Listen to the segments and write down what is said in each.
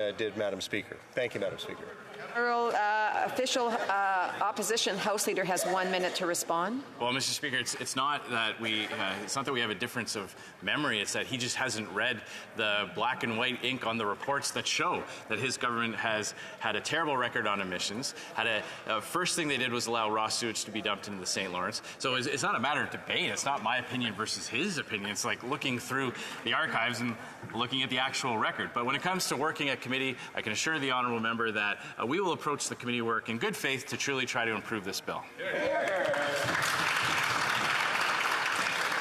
did, Madam Speaker. Thank you, Madam Speaker. Official opposition House Leader has 1 minute to respond. Well, Mr. Speaker, it's not that we have a difference of memory. It's that he just hasn't read the black and white ink on the reports that show that his government has had a terrible record on emissions. First thing they did was allow raw sewage to be dumped into the St. Lawrence. So it's not a matter of debate. It's not my opinion versus his opinion. It's like looking through the archives and looking at the actual record. But when it comes to working at committee, I can assure the honourable member that we will approach the committee work in good faith to truly try to improve this bill.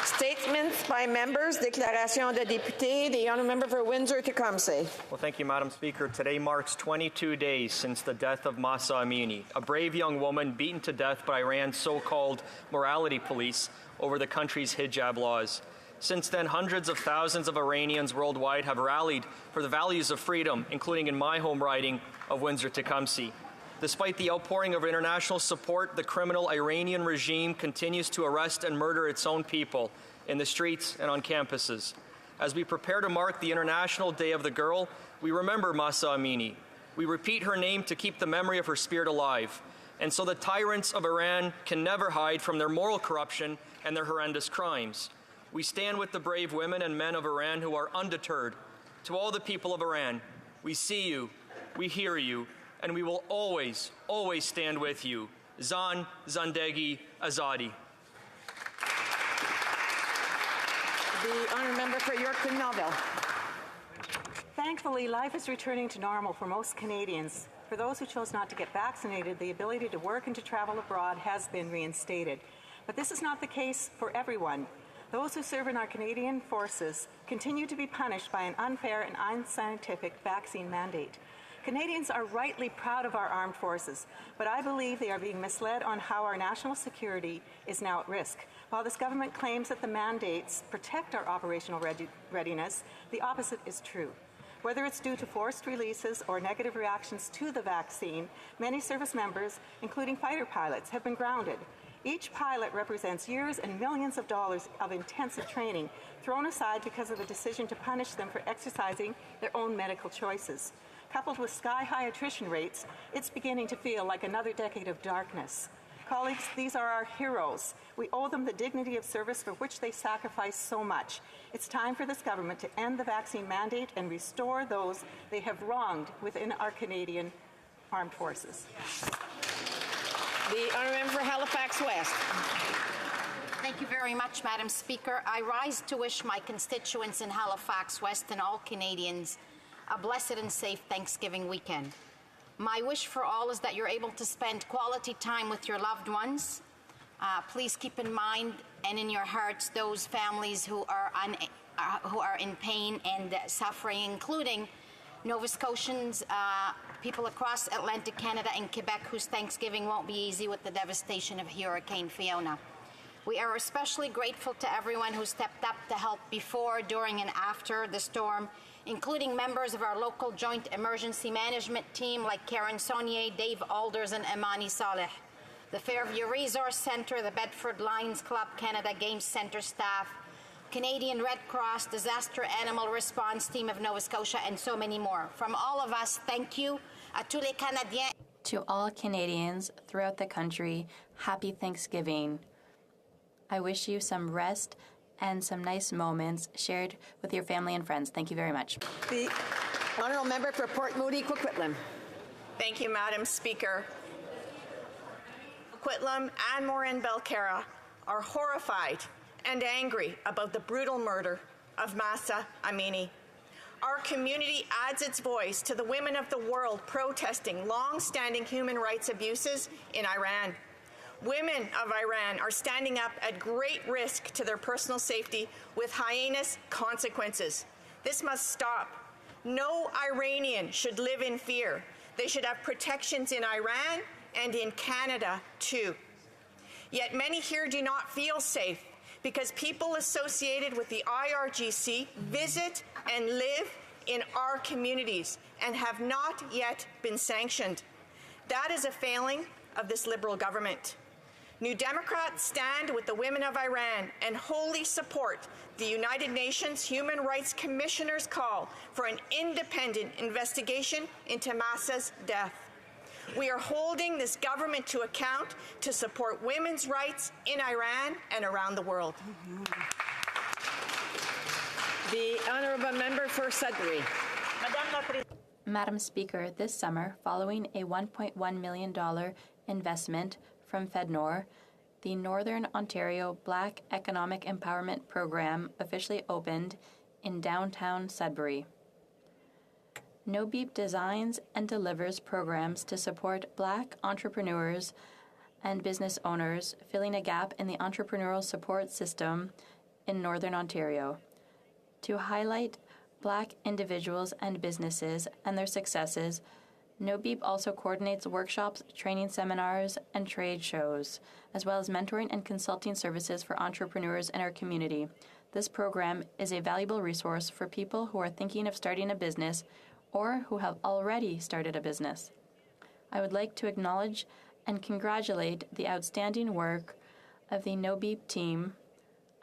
Statements by members, déclaration de député. The honourable member for Windsor-Tecumseh. Well, thank you, Madam Speaker. Today marks 22 days since the death of Mahsa Amini, a brave young woman beaten to death by Iran's so-called morality police over the country's hijab laws. Since then, hundreds of thousands of Iranians worldwide have rallied for the values of freedom, including in my home riding of Windsor-Tecumseh. Despite the outpouring of international support, the criminal Iranian regime continues to arrest and murder its own people in the streets and on campuses. As we prepare to mark the International Day of the Girl, we remember Mahsa Amini. We repeat her name to keep the memory of her spirit alive. And so the tyrants of Iran can never hide from their moral corruption and their horrendous crimes. We stand with the brave women and men of Iran who are undeterred. To all the people of Iran, we see you, we hear you, and we will always, always stand with you. Zan, Zandegi, Azadi. The honourable member for Yorkton-Melville. Thankfully, life is returning to normal for most Canadians. For those who chose not to get vaccinated, the ability to work and to travel abroad has been reinstated. But this is not the case for everyone. Those who serve in our Canadian forces continue to be punished by an unfair and unscientific vaccine mandate. Canadians are rightly proud of our armed forces, but I believe they are being misled on how our national security is now at risk. While this government claims that the mandates protect our operational readiness, the opposite is true. Whether it's due to forced releases or negative reactions to the vaccine, many service members, including fighter pilots, have been grounded. Each pilot represents years and millions of dollars of intensive training thrown aside because of a decision to punish them for exercising their own medical choices. Coupled with sky-high attrition rates, it's beginning to feel like another decade of darkness. Colleagues, these are our heroes. We owe them the dignity of service for which they sacrifice so much. It's time for this government to end the vaccine mandate and restore those they have wronged within our Canadian armed forces. The honourable member for Halifax West. Thank you very much, Madam Speaker. I rise to wish my constituents in Halifax West and all Canadians a blessed and safe Thanksgiving weekend. My wish for all is that you're able to spend quality time with your loved ones. Please keep in mind and in your hearts those families who are in pain and suffering, including Nova Scotians, people across Atlantic Canada and Quebec whose Thanksgiving won't be easy with the devastation of Hurricane Fiona. We are especially grateful to everyone who stepped up to help before, during, and after the storm, including members of our local Joint Emergency Management Team like Karen Saunier, Dave Alders, and Imani Saleh, the Fairview Resource Centre, the Bedford Lions Club Canada Games Centre staff, Canadian Red Cross, Disaster Animal Response Team of Nova Scotia, and so many more. From all of us, thank you. À tous les Canadiens. To all Canadians throughout the country, happy Thanksgiving. I wish you some rest and some nice moments shared with your family and friends. Thank you very much. The honourable member for Port Moody, Coquitlam. Thank you, Madam Speaker. Coquitlam and Morin Belcarra are horrified and angry about the brutal murder of Mahsa Amini. Our community adds its voice to the women of the world protesting long-standing human rights abuses in Iran. Women of Iran are standing up at great risk to their personal safety with heinous consequences. This must stop. No Iranian should live in fear. They should have protections in Iran and in Canada too. Yet many here do not feel safe because people associated with the IRGC visit and live in our communities and have not yet been sanctioned. That is a failing of this Liberal government. New Democrats stand with the women of Iran and wholly support the United Nations Human Rights Commissioner's call for an independent investigation into Mahsa's death. We are holding this government to account to support women's rights in Iran and around the world. The honourable member for Sudbury. Madam Speaker, this summer, following a $1.1 million investment from FedNor, the Northern Ontario Black Economic Empowerment Program officially opened in downtown Sudbury. No Beep designs and delivers programs to support Black entrepreneurs and business owners, filling a gap in the entrepreneurial support system in Northern Ontario. To highlight Black individuals and businesses and their successes, No Beep also coordinates workshops, training seminars, and trade shows, as well as mentoring and consulting services for entrepreneurs in our community. This program is a valuable resource for people who are thinking of starting a business or who have already started a business. I would like to acknowledge and congratulate the outstanding work of the No Beep team,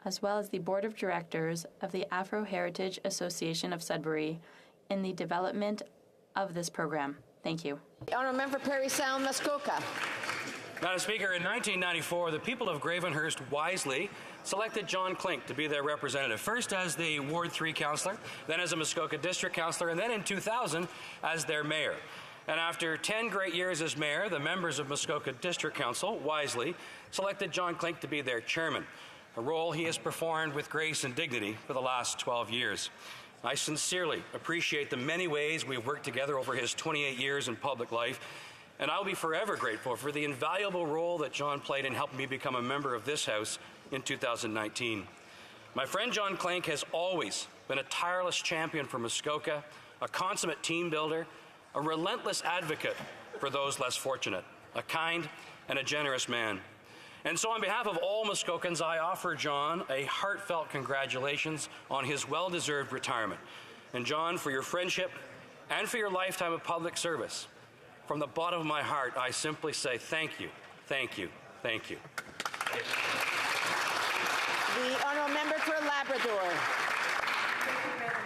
as well as the Board of Directors of the Afro Heritage Association of Sudbury in the development of this program. Thank you. The honourable member Parry Sound, Muskoka. Madam Speaker, in 1994, the people of Gravenhurst wisely selected John Klink to be their representative, first as the Ward 3 councillor, then as a Muskoka district councillor, and then in 2000 as their mayor. And after 10 great years as mayor, the members of Muskoka District Council wisely selected John Klink to be their chairman, a role he has performed with grace and dignity for the last 12 years. I sincerely appreciate the many ways we've worked together over his 28 years in public life, and I'll be forever grateful for the invaluable role that John played in helping me become a member of this House in 2019. My friend John Klink has always been a tireless champion for Muskoka, a consummate team builder, a relentless advocate for those less fortunate, a kind and a generous man. And so on behalf of all Muskokans, I offer John a heartfelt congratulations on his well-deserved retirement. And John, for your friendship and for your lifetime of public service, from the bottom of my heart, I simply say thank you, thank you, thank you. The honourable member for Labrador.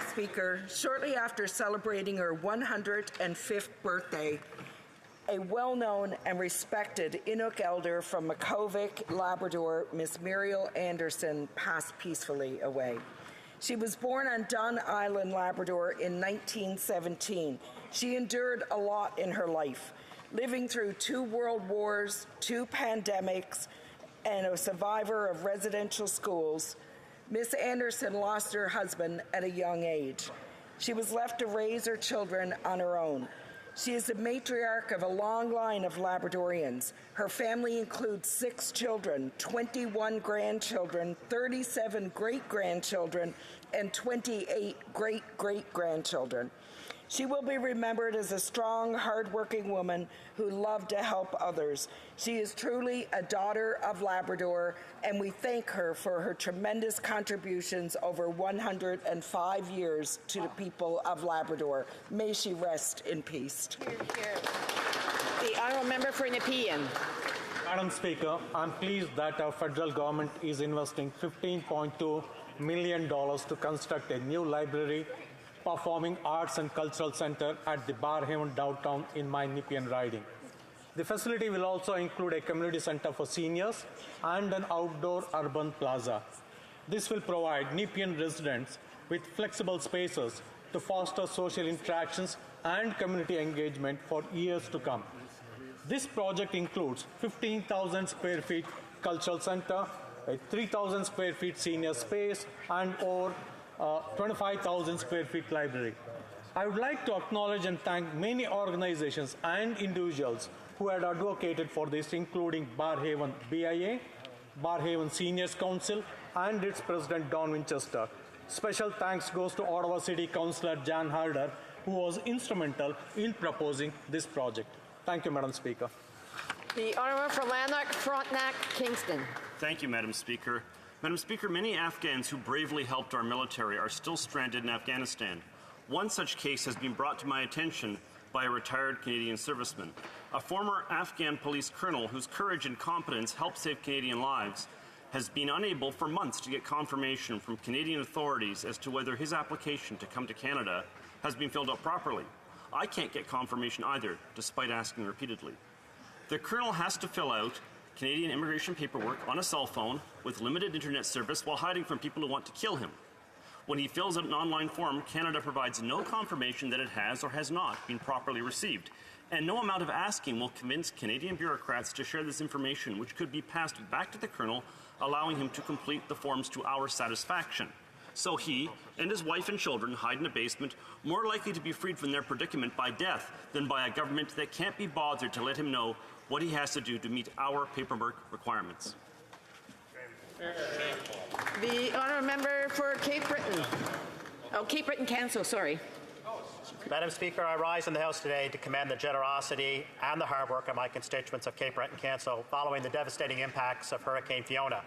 Speaker, shortly after celebrating her 105th birthday, a well-known and respected Inuk elder from Makovic, Labrador, Miss Muriel Anderson, passed peacefully away. She was born on Dunn Island, Labrador in 1917. She endured a lot in her life, living through 2 world wars, 2 pandemics, and a survivor of residential schools. Miss Anderson lost her husband at a young age. She was left to raise her children on her own. She is the matriarch of a long line of Labradorians. Her family includes 6 children, 21 grandchildren, 37 great-grandchildren, and 28 great-great-grandchildren. She will be remembered as a strong, hard-working woman who loved to help others. She is truly a daughter of Labrador, and we thank her for her tremendous contributions over 105 years to the people of Labrador. May she rest in peace. Hear, hear. The honourable member for Nepean. Madam Speaker, I'm pleased that our federal government is investing $15.2 million to construct a new library, performing arts and cultural center at the Barhaven downtown in my Nepean riding. The facility will also include a community center for seniors and an outdoor urban plaza. This will provide Nepean residents with flexible spaces to foster social interactions and community engagement for years to come. This project includes 15,000 square feet cultural center, a 3,000 square feet senior space, and over 25,000 square feet library. I would like to acknowledge and thank many organizations and individuals who had advocated for this, including Barhaven BIA, Barhaven Seniors Council, and its president, Don Winchester. Special thanks goes to Ottawa City Councillor Jan Harder, who was instrumental in proposing this project. Thank you, Madam Speaker. The honourable for Lanark, Frontenac, Kingston. Thank you, Madam Speaker. Madam Speaker, many Afghans who bravely helped our military are still stranded in Afghanistan. One such case has been brought to my attention by a retired Canadian serviceman. A former Afghan police colonel whose courage and competence helped save Canadian lives has been unable for months to get confirmation from Canadian authorities as to whether his application to come to Canada has been filled out properly. I can't get confirmation either, despite asking repeatedly. The colonel has to fill out Canadian immigration paperwork on a cell phone with limited internet service while hiding from people who want to kill him. When he fills out an online form, Canada provides no confirmation that it has or has not been properly received. And no amount of asking will convince Canadian bureaucrats to share this information, which could be passed back to the colonel, allowing him to complete the forms to our satisfaction. So he and his wife and children hide in a basement, more likely to be freed from their predicament by death than by a government that can't be bothered to let him know what he has to do to meet our paperwork requirements. The honourable member for Cape Breton. Oh, Cape Breton Council, sorry. Madam Speaker, I rise in the House today to commend the generosity and the hard work of my constituents of Cape Breton Council following the devastating impacts of Hurricane Fiona.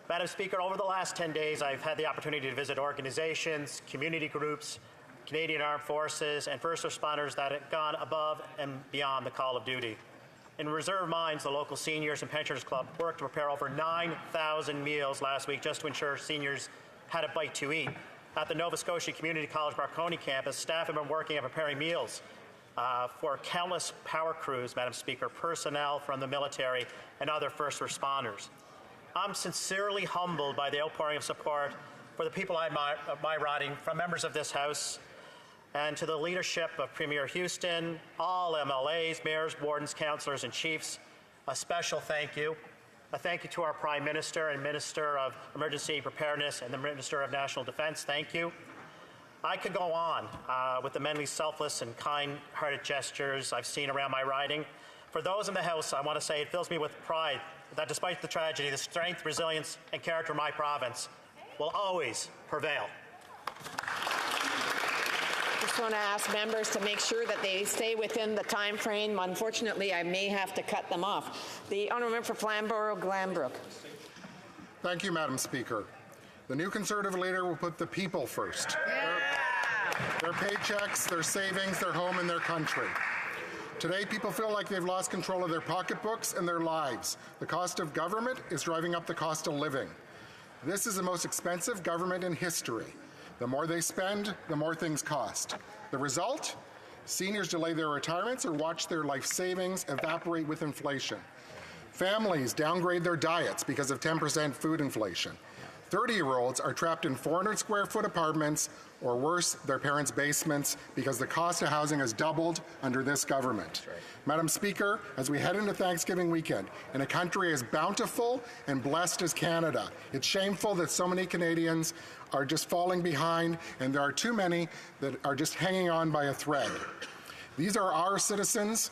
Madam Speaker, over the last 10 days, I've had the opportunity to visit organizations, community groups, Canadian Armed Forces, and first responders that have gone above and beyond the call of duty. In Reserve Mines, the local Seniors and Pensioners Club worked to prepare over 9,000 meals last week just to ensure seniors had a bite to eat. At the Nova Scotia Community College Marconi campus, staff have been working on preparing meals for countless power crews, Madam Speaker, personnel from the military and other first responders. I'm sincerely humbled by the outpouring of support for the people I admire riding from members of this House and to the leadership of Premier Houston, all MLAs, mayors, wardens, councillors, and chiefs. A special thank you. A thank you to our Prime Minister and Minister of Emergency Preparedness and the Minister of National Defence. Thank you. I could go on with the many selfless and kind-hearted gestures I've seen around my riding. For those in the House, I want to say it fills me with pride that despite the tragedy, the strength, resilience, and character of my province will always prevail. Just want to ask members to make sure that they stay within the time frame. Unfortunately, I may have to cut them off. The honourable member for Flamborough-Glanbrook. Thank you, Madam Speaker. The new Conservative leader will put the people first. Their paychecks, their savings, their home, and their country. Today, people feel like they've lost control of their pocketbooks and their lives. The cost of government is driving up the cost of living. This is the most expensive government in history. The more they spend, the more things cost. The result? Seniors delay their retirements or watch their life savings evaporate with inflation. Families downgrade their diets because of 10% food inflation. 30-year-olds are trapped in 400-square-foot apartments, or worse, their parents' basements, because the cost of housing has doubled under this government. Right. Madam Speaker, as we head into Thanksgiving weekend, in a country as bountiful and blessed as Canada, it's shameful that so many Canadians are just falling behind, and there are too many that are just hanging on by a thread. These are our citizens.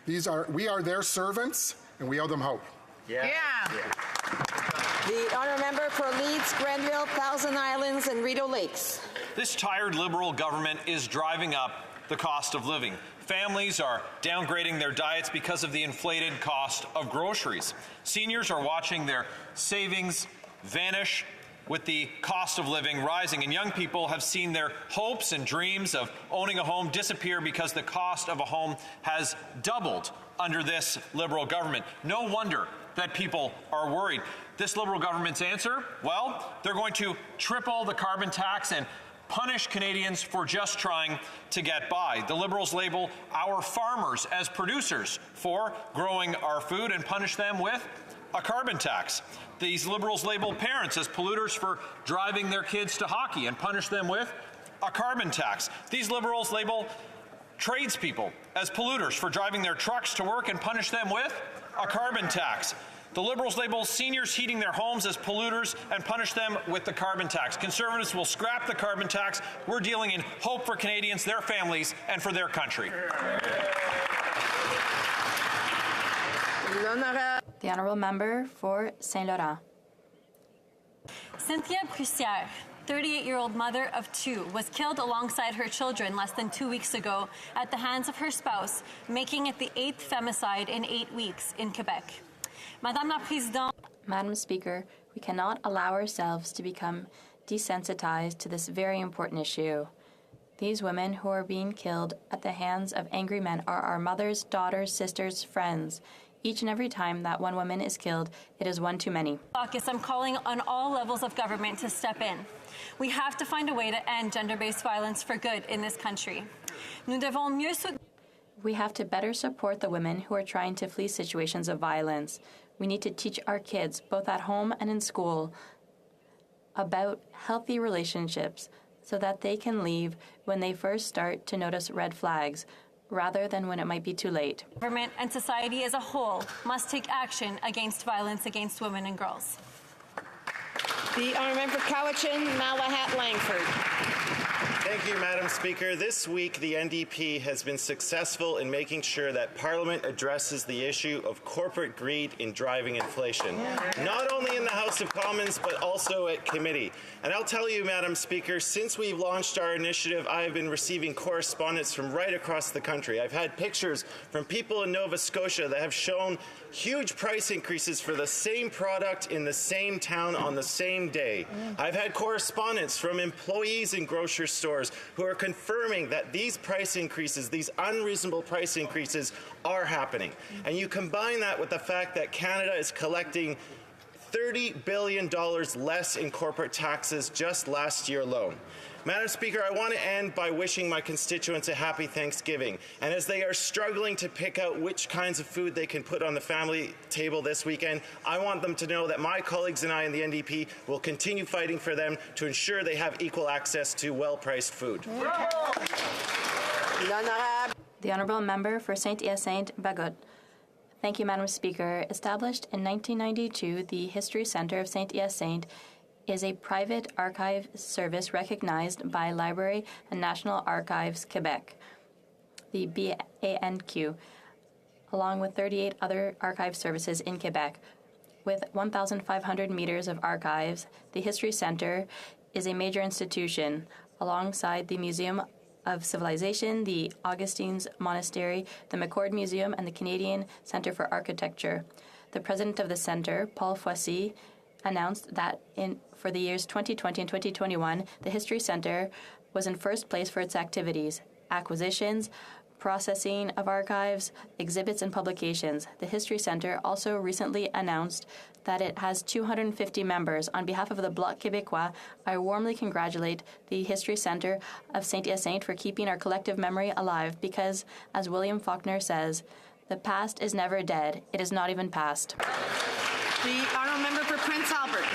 We are their servants, and we owe them hope. Yeah. The honourable member for Leeds, Grenville, Thousand Islands, and Rideau Lakes. This tired Liberal government is driving up the cost of living. Families are downgrading their diets because of the inflated cost of groceries. Seniors are watching their savings vanish with the cost of living rising, and young people have seen their hopes and dreams of owning a home disappear because the cost of a home has doubled under this Liberal government. No wonder that people are worried. This Liberal government's answer? Well, they're going to triple the carbon tax and punish Canadians for just trying to get by. The Liberals label our farmers as producers for growing our food and punish them with a carbon tax. These Liberals label parents as polluters for driving their kids to hockey and punish them with a carbon tax. These Liberals label tradespeople as polluters for driving their trucks to work and punish them with a carbon tax. The Liberals label seniors heating their homes as polluters and punish them with the carbon tax. Conservatives will scrap the carbon tax. We're dealing in hope for Canadians, their families, and for their country. The honourable member for Saint Laurent. Cynthia Brussière, 38-year-old mother of two, was killed alongside her children less than 2 weeks ago at the hands of her spouse, making it the 8th femicide in 8 weeks in Quebec. Madame la Présidente. Madam Speaker, we cannot allow ourselves to become desensitized to this very important issue. These women who are being killed at the hands of angry men are our mothers, daughters, sisters, friends. Each and every time that one woman is killed, it is one too many. Caucus, I'm calling on all levels of government to step in. We have to find a way to end gender-based violence for good in this country. Nous devons mieux soutenir. We have to better support the women who are trying to flee situations of violence. We need to teach our kids, both at home and in school, about healthy relationships so that they can leave when they first start to notice red flags, rather than when it might be too late. Government and society as a whole must take action against violence against women and girls. The honourable member for Cowichan, Malahat, Langford. Thank you, Madam Speaker. This week, the NDP has been successful in making sure that Parliament addresses the issue of corporate greed in driving inflation, not only in the House of Commons, but also at committee. And I'll tell you, Madam Speaker, since we've launched our initiative, I have been receiving correspondence from right across the country. I've had pictures from people in Nova Scotia that have shown huge price increases for the same product in the same town on the same day. I've had correspondence from employees in grocery stores who are confirming that these price increases, these unreasonable price increases, are happening. And you combine that with the fact that Canada is collecting $30 billion less in corporate taxes just last year alone. Madam Speaker, I want to end by wishing my constituents a happy Thanksgiving. And as they are struggling to pick out which kinds of food they can put on the family table this weekend, I want them to know that my colleagues and I in the NDP will continue fighting for them to ensure they have equal access to well-priced food. The Honourable Member for Saint-Hyacinthe, Bagot. Thank you, Madam Speaker. Established in 1992, the History Centre of Saint-Hyacinthe is a private archive service recognized by Library and National Archives Quebec, the BANQ, along with 38 other archive services in Quebec. With 1,500 meters of archives, the History Centre is a major institution alongside the Museum of Civilization, the Augustine's Monastery, the McCord Museum, and the Canadian Centre for Architecture. The president of the centre, Paul Foissy, announced that for the years 2020 and 2021, the History Centre was in first place for its activities, acquisitions, processing of archives, exhibits, and publications. The History Centre also recently announced that it has 250 members. On behalf of the Bloc Québécois, I warmly congratulate the History Centre of Saint-Hyacinthe for keeping our collective memory alive because, as William Faulkner says, the past is never dead. It is not even past. The honourable member for Prince Albert.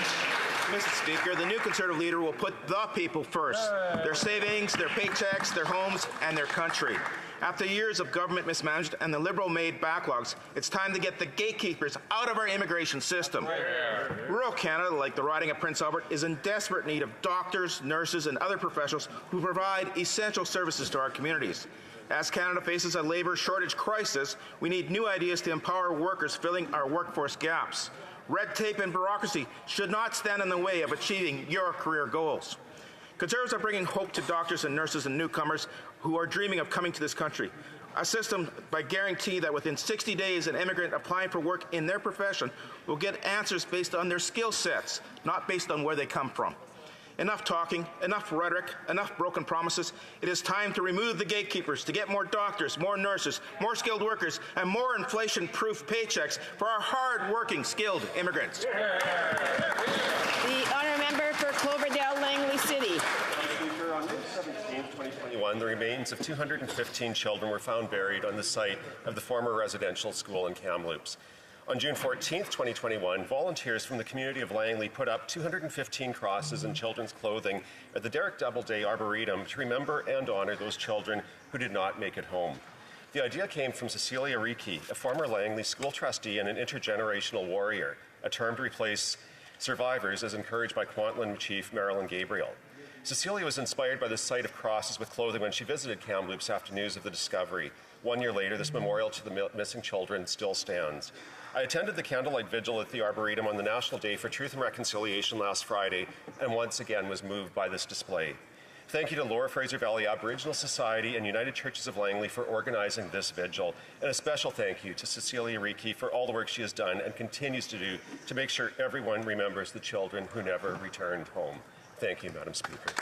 Mr. Speaker, the new Conservative leader will put the people first. Their savings, their paychecks, their homes, and their country. After years of government mismanagement and the Liberal-made backlogs, it's time to get the gatekeepers out of our immigration system. Rural Canada, like the riding of Prince Albert, is in desperate need of doctors, nurses, and other professionals who provide essential services to our communities. As Canada faces a labour shortage crisis, we need new ideas to empower workers filling our workforce gaps. Red tape and bureaucracy should not stand in the way of achieving your career goals. Conservatives are bringing hope to doctors and nurses and newcomers who are dreaming of coming to this country. A system by guarantee that within 60 days an immigrant applying for work in their profession will get answers based on their skill sets, not based on where they come from. Enough talking, enough rhetoric, enough broken promises. It is time to remove the gatekeepers, to get more doctors, more nurses, more skilled workers, and more inflation-proof paychecks for our hard-working, skilled immigrants. The honourable member for Cloverdale, Langley City. Speaker, on May 17, 2021, the remains of 215 children were found buried on the site of the former residential school in Kamloops. On June 14, 2021, volunteers from the community of Langley put up 215 crosses in children's clothing at the Derek Doubleday Arboretum to remember and honour those children who did not make it home. The idea came from Cecilia Riki, a former Langley school trustee and an intergenerational warrior, a term to replace survivors as encouraged by Kwantlen Chief Marilyn Gabriel. Cecilia was inspired by the sight of crosses with clothing when she visited Kamloops after news of the discovery. 1 year later, this memorial to the missing children still stands. I attended the candlelight vigil at the Arboretum on the National Day for Truth and Reconciliation last Friday, and once again was moved by this display. Thank you to Lower Fraser Valley Aboriginal Society and United Churches of Langley for organizing this vigil, and a special thank you to Cecilia Riki for all the work she has done and continues to do to make sure everyone remembers the children who never returned home. Thank you, Madam Speaker.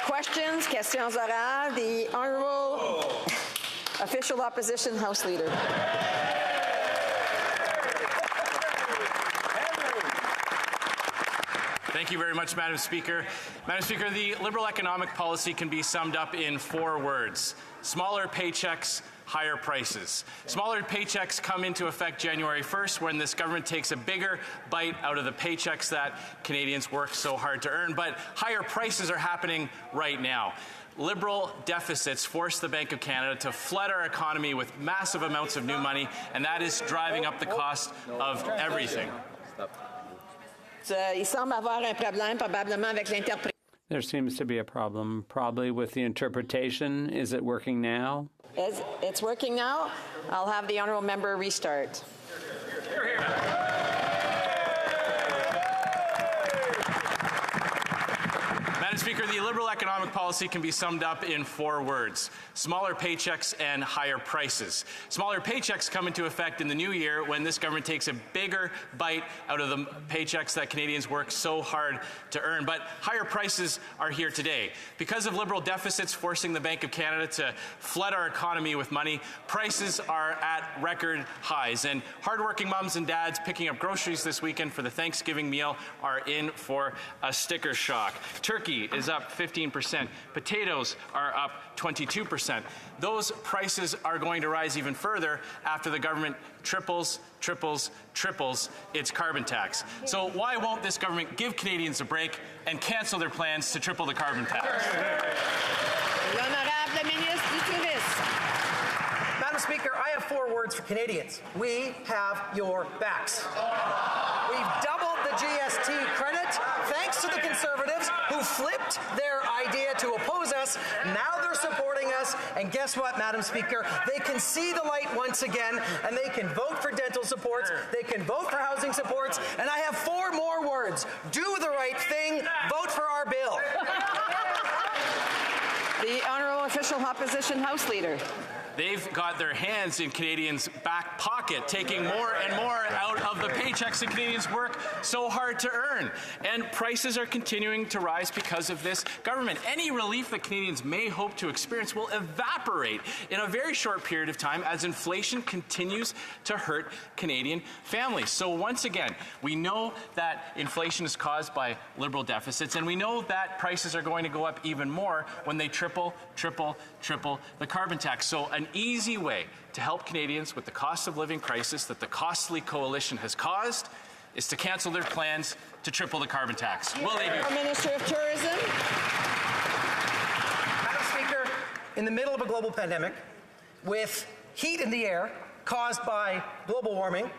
questions, questions orales. The Honourable Official Opposition House Leader. Thank you very much, Madam Speaker. Madam Speaker, the Liberal economic policy can be summed up in 4 words: smaller paychecks, higher prices. Smaller paychecks come into effect January 1st when this government takes a bigger bite out of the paychecks that Canadians work so hard to earn. But higher prices are happening right now. Liberal deficits force the Bank of Canada to flood our economy with massive amounts of new money, and that is driving up the cost of everything. Il semble avoir un problème probablement avec l'interprétation. There seems to be a problem, probably with the interpretation. Is it working now? It's working now. I'll have the honourable member restart. Madam Speaker, the Liberal economic policy can be summed up in 4 words: smaller paychecks and higher prices. Smaller paychecks come into effect in the new year when this government takes a bigger bite out of the paychecks that Canadians work so hard to earn. But higher prices are here today. Because of Liberal deficits forcing the Bank of Canada to flood our economy with money, prices are at record highs. And hardworking mums and dads picking up groceries this weekend for the Thanksgiving meal are in for a sticker shock. Turkey is up 15%. Potatoes are up 22%. Those prices are going to rise even further after the government triples its carbon tax. So why won't this government give Canadians a break and cancel their plans to triple the carbon tax? Madam Speaker, I have 4 words for Canadians. We have your backs. We've doubled the GST credit thanks to the Conservatives who flipped their idea to oppose us. Now they're supporting us. And guess what, Madam Speaker? They can see the light once again, and they can vote for dental supports. They can vote for housing supports. And I have 4 more words. Do the right thing. Vote for our bill. The Honourable Official Opposition House Leader. They've got their hands in Canadians' back pocket, taking more and more out of the paychecks that Canadians work so hard to earn. And prices are continuing to rise because of this government. Any relief that Canadians may hope to experience will evaporate in a very short period of time as inflation continues to hurt Canadian families. So once again, we know that inflation is caused by Liberal deficits, and we know that prices are going to go up even more when they triple the carbon tax. So an easy way to help Canadians with the cost of living crisis that the costly coalition has caused is to cancel their plans to triple the carbon tax. Will they do? Minister of Tourism. Madam Speaker, in the middle of a global pandemic, with heat in the air caused by global warming,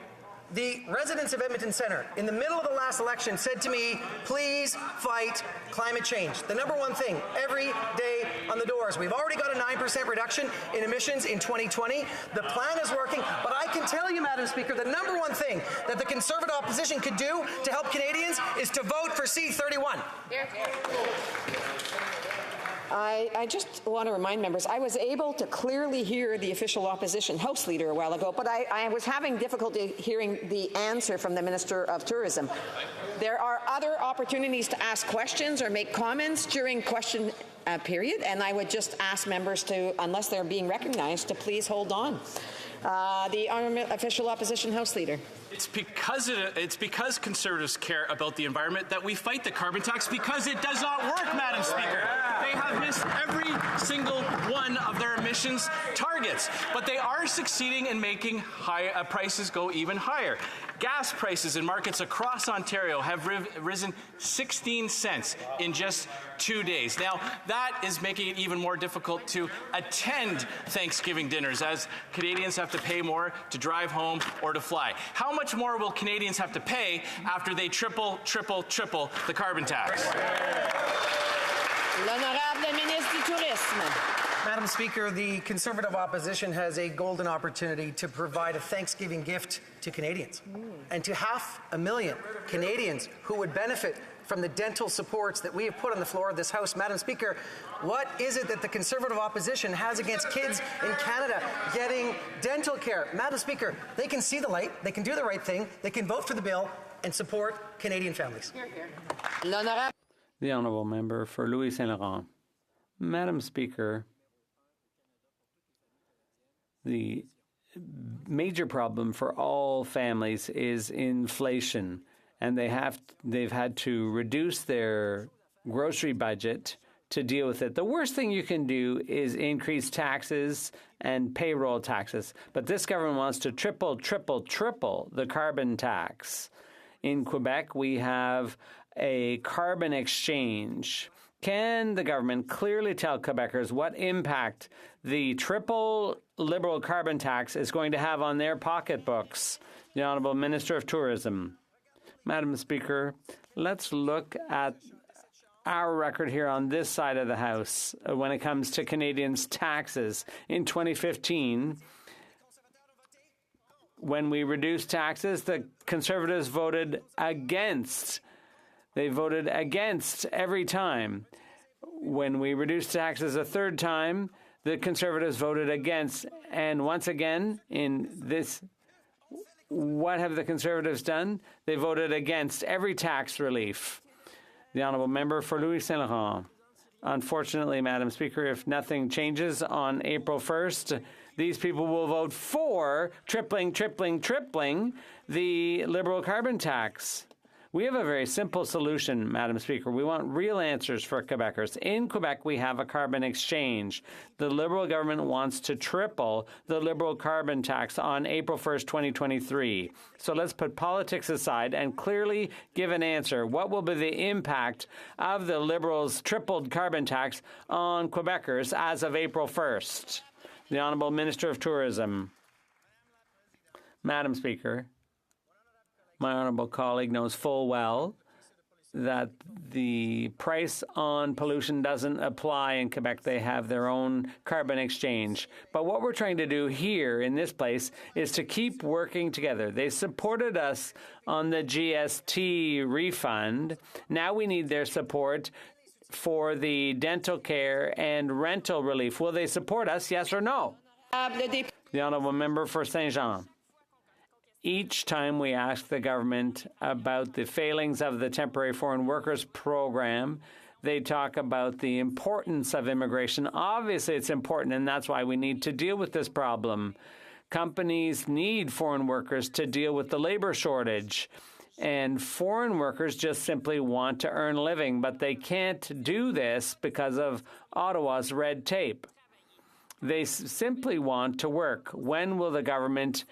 the residents of Edmonton Centre, in the middle of the last election, said to me, please fight climate change. The number 1 thing every day on the doors. We've already got a 9% reduction in emissions in 2020. The plan is working, but I can tell you, Madam Speaker, the number 1 thing that the Conservative opposition could do to help Canadians is to vote for C-31. I just want to remind members, I was able to clearly hear the Official Opposition House Leader a while ago, but I was having difficulty hearing the answer from the Minister of Tourism. There are other opportunities to ask questions or make comments during question period, and I would just ask members to, unless they're being recognized, to please hold on. The Honourable Official Opposition House Leader. It's because Conservatives care about the environment that we fight the carbon tax, because it does not work, Madam Speaker. They have missed every single one of their emissions targets, but they are succeeding in making prices go even higher. Gas prices in markets across Ontario have risen 16 cents in just 2 days. Now, that is making it even more difficult to attend Thanksgiving dinners, as Canadians have to pay more to drive home or to fly. How much more will Canadians have to pay after they triple the carbon tax? L'Honorable Ministre du Tourisme. Madam Speaker, the Conservative opposition has a golden opportunity to provide a Thanksgiving gift to Canadians and to 500,000 Canadians who would benefit from the dental supports that we have put on the floor of this House. Madam Speaker, what is it that the Conservative opposition has against kids in Canada getting dental care? Madam Speaker, they can see the light, they can do the right thing, they can vote for the bill and support Canadian families. The Honourable Member for Louis Saint Laurent. Madam Speaker, the major problem for all families is inflation, and they've had to reduce their grocery budget to deal with it. The worst thing you can do is increase taxes and payroll taxes. But this government wants to triple the carbon tax. In Quebec, we have a carbon exchange. Can the government clearly tell Quebecers what impact the triple Liberal carbon tax is going to have on their pocketbooks? The Honourable Minister of Tourism. Madam Speaker, let's look at our record here on this side of the House when it comes to Canadians' taxes. In 2015, when we reduced taxes, the Conservatives voted against. They voted against every time. When we reduced taxes a third time, the Conservatives voted against. And once again, in this, what have the Conservatives done? They voted against every tax relief. The Honourable Member for Louis Saint Laurent. Unfortunately, Madam Speaker, if nothing changes on April 1st, these people will vote for tripling the Liberal carbon tax. We have a very simple solution, Madam Speaker. We want real answers for Quebecers. In Quebec, we have a carbon exchange. The Liberal government wants to triple the Liberal carbon tax on April 1st, 2023. So let's put politics aside and clearly give an answer. What will be the impact of the Liberals' tripled carbon tax on Quebecers as of April 1st? The Honourable Minister of Tourism. Madam Speaker, my honourable colleague knows full well that the price on pollution doesn't apply in Quebec. They have their own carbon exchange. But what we're trying to do here in this place is to keep working together. They supported us on the GST refund. Now we need their support for the dental care and rental relief. Will they support us, yes or no? The honourable member for Saint-Jean. Each time we ask the government about the failings of the Temporary Foreign Workers Program, they talk about the importance of immigration. Obviously, it's important, and that's why we need to deal with this problem. Companies need foreign workers to deal with the labor shortage. And foreign workers just simply want to earn a living, but they can't do this because of Ottawa's red tape. They simply want to work. When will the government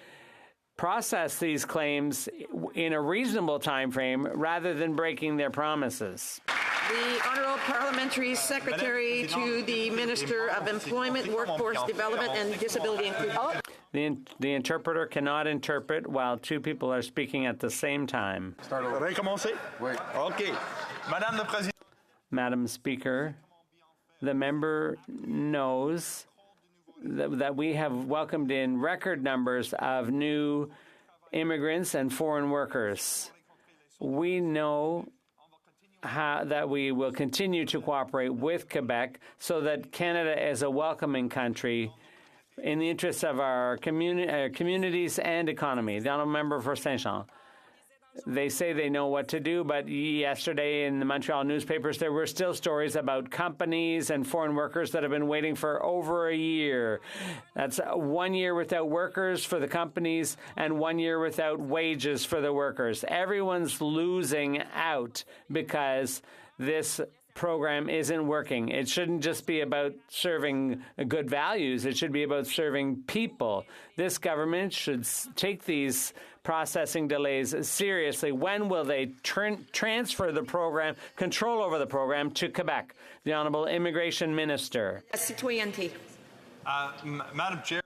process these claims in a reasonable time frame rather than breaking their promises? The Honourable Parliamentary Secretary to the Minister of Employment, Workforce Development and Disability Inclusion. The interpreter cannot interpret while two people are speaking at the same time. Madam Speaker, the member knows that we have welcomed in record numbers of new immigrants and foreign workers. We know that we will continue to cooperate with Quebec so that Canada is a welcoming country in the interests of our communities and economy. The honourable member for Saint-Jean. They say they know what to do, but yesterday in the Montreal newspapers, there were still stories about companies and foreign workers that have been waiting for over a year. That's 1 year without workers for the companies and 1 year without wages for the workers. Everyone's losing out because this program isn't working. It shouldn't just be about serving good values. It should be about serving people. This government should take these processing delays seriously. When will they transfer the program, control over the program, to Quebec? The Honourable Immigration Minister. Madam Chair,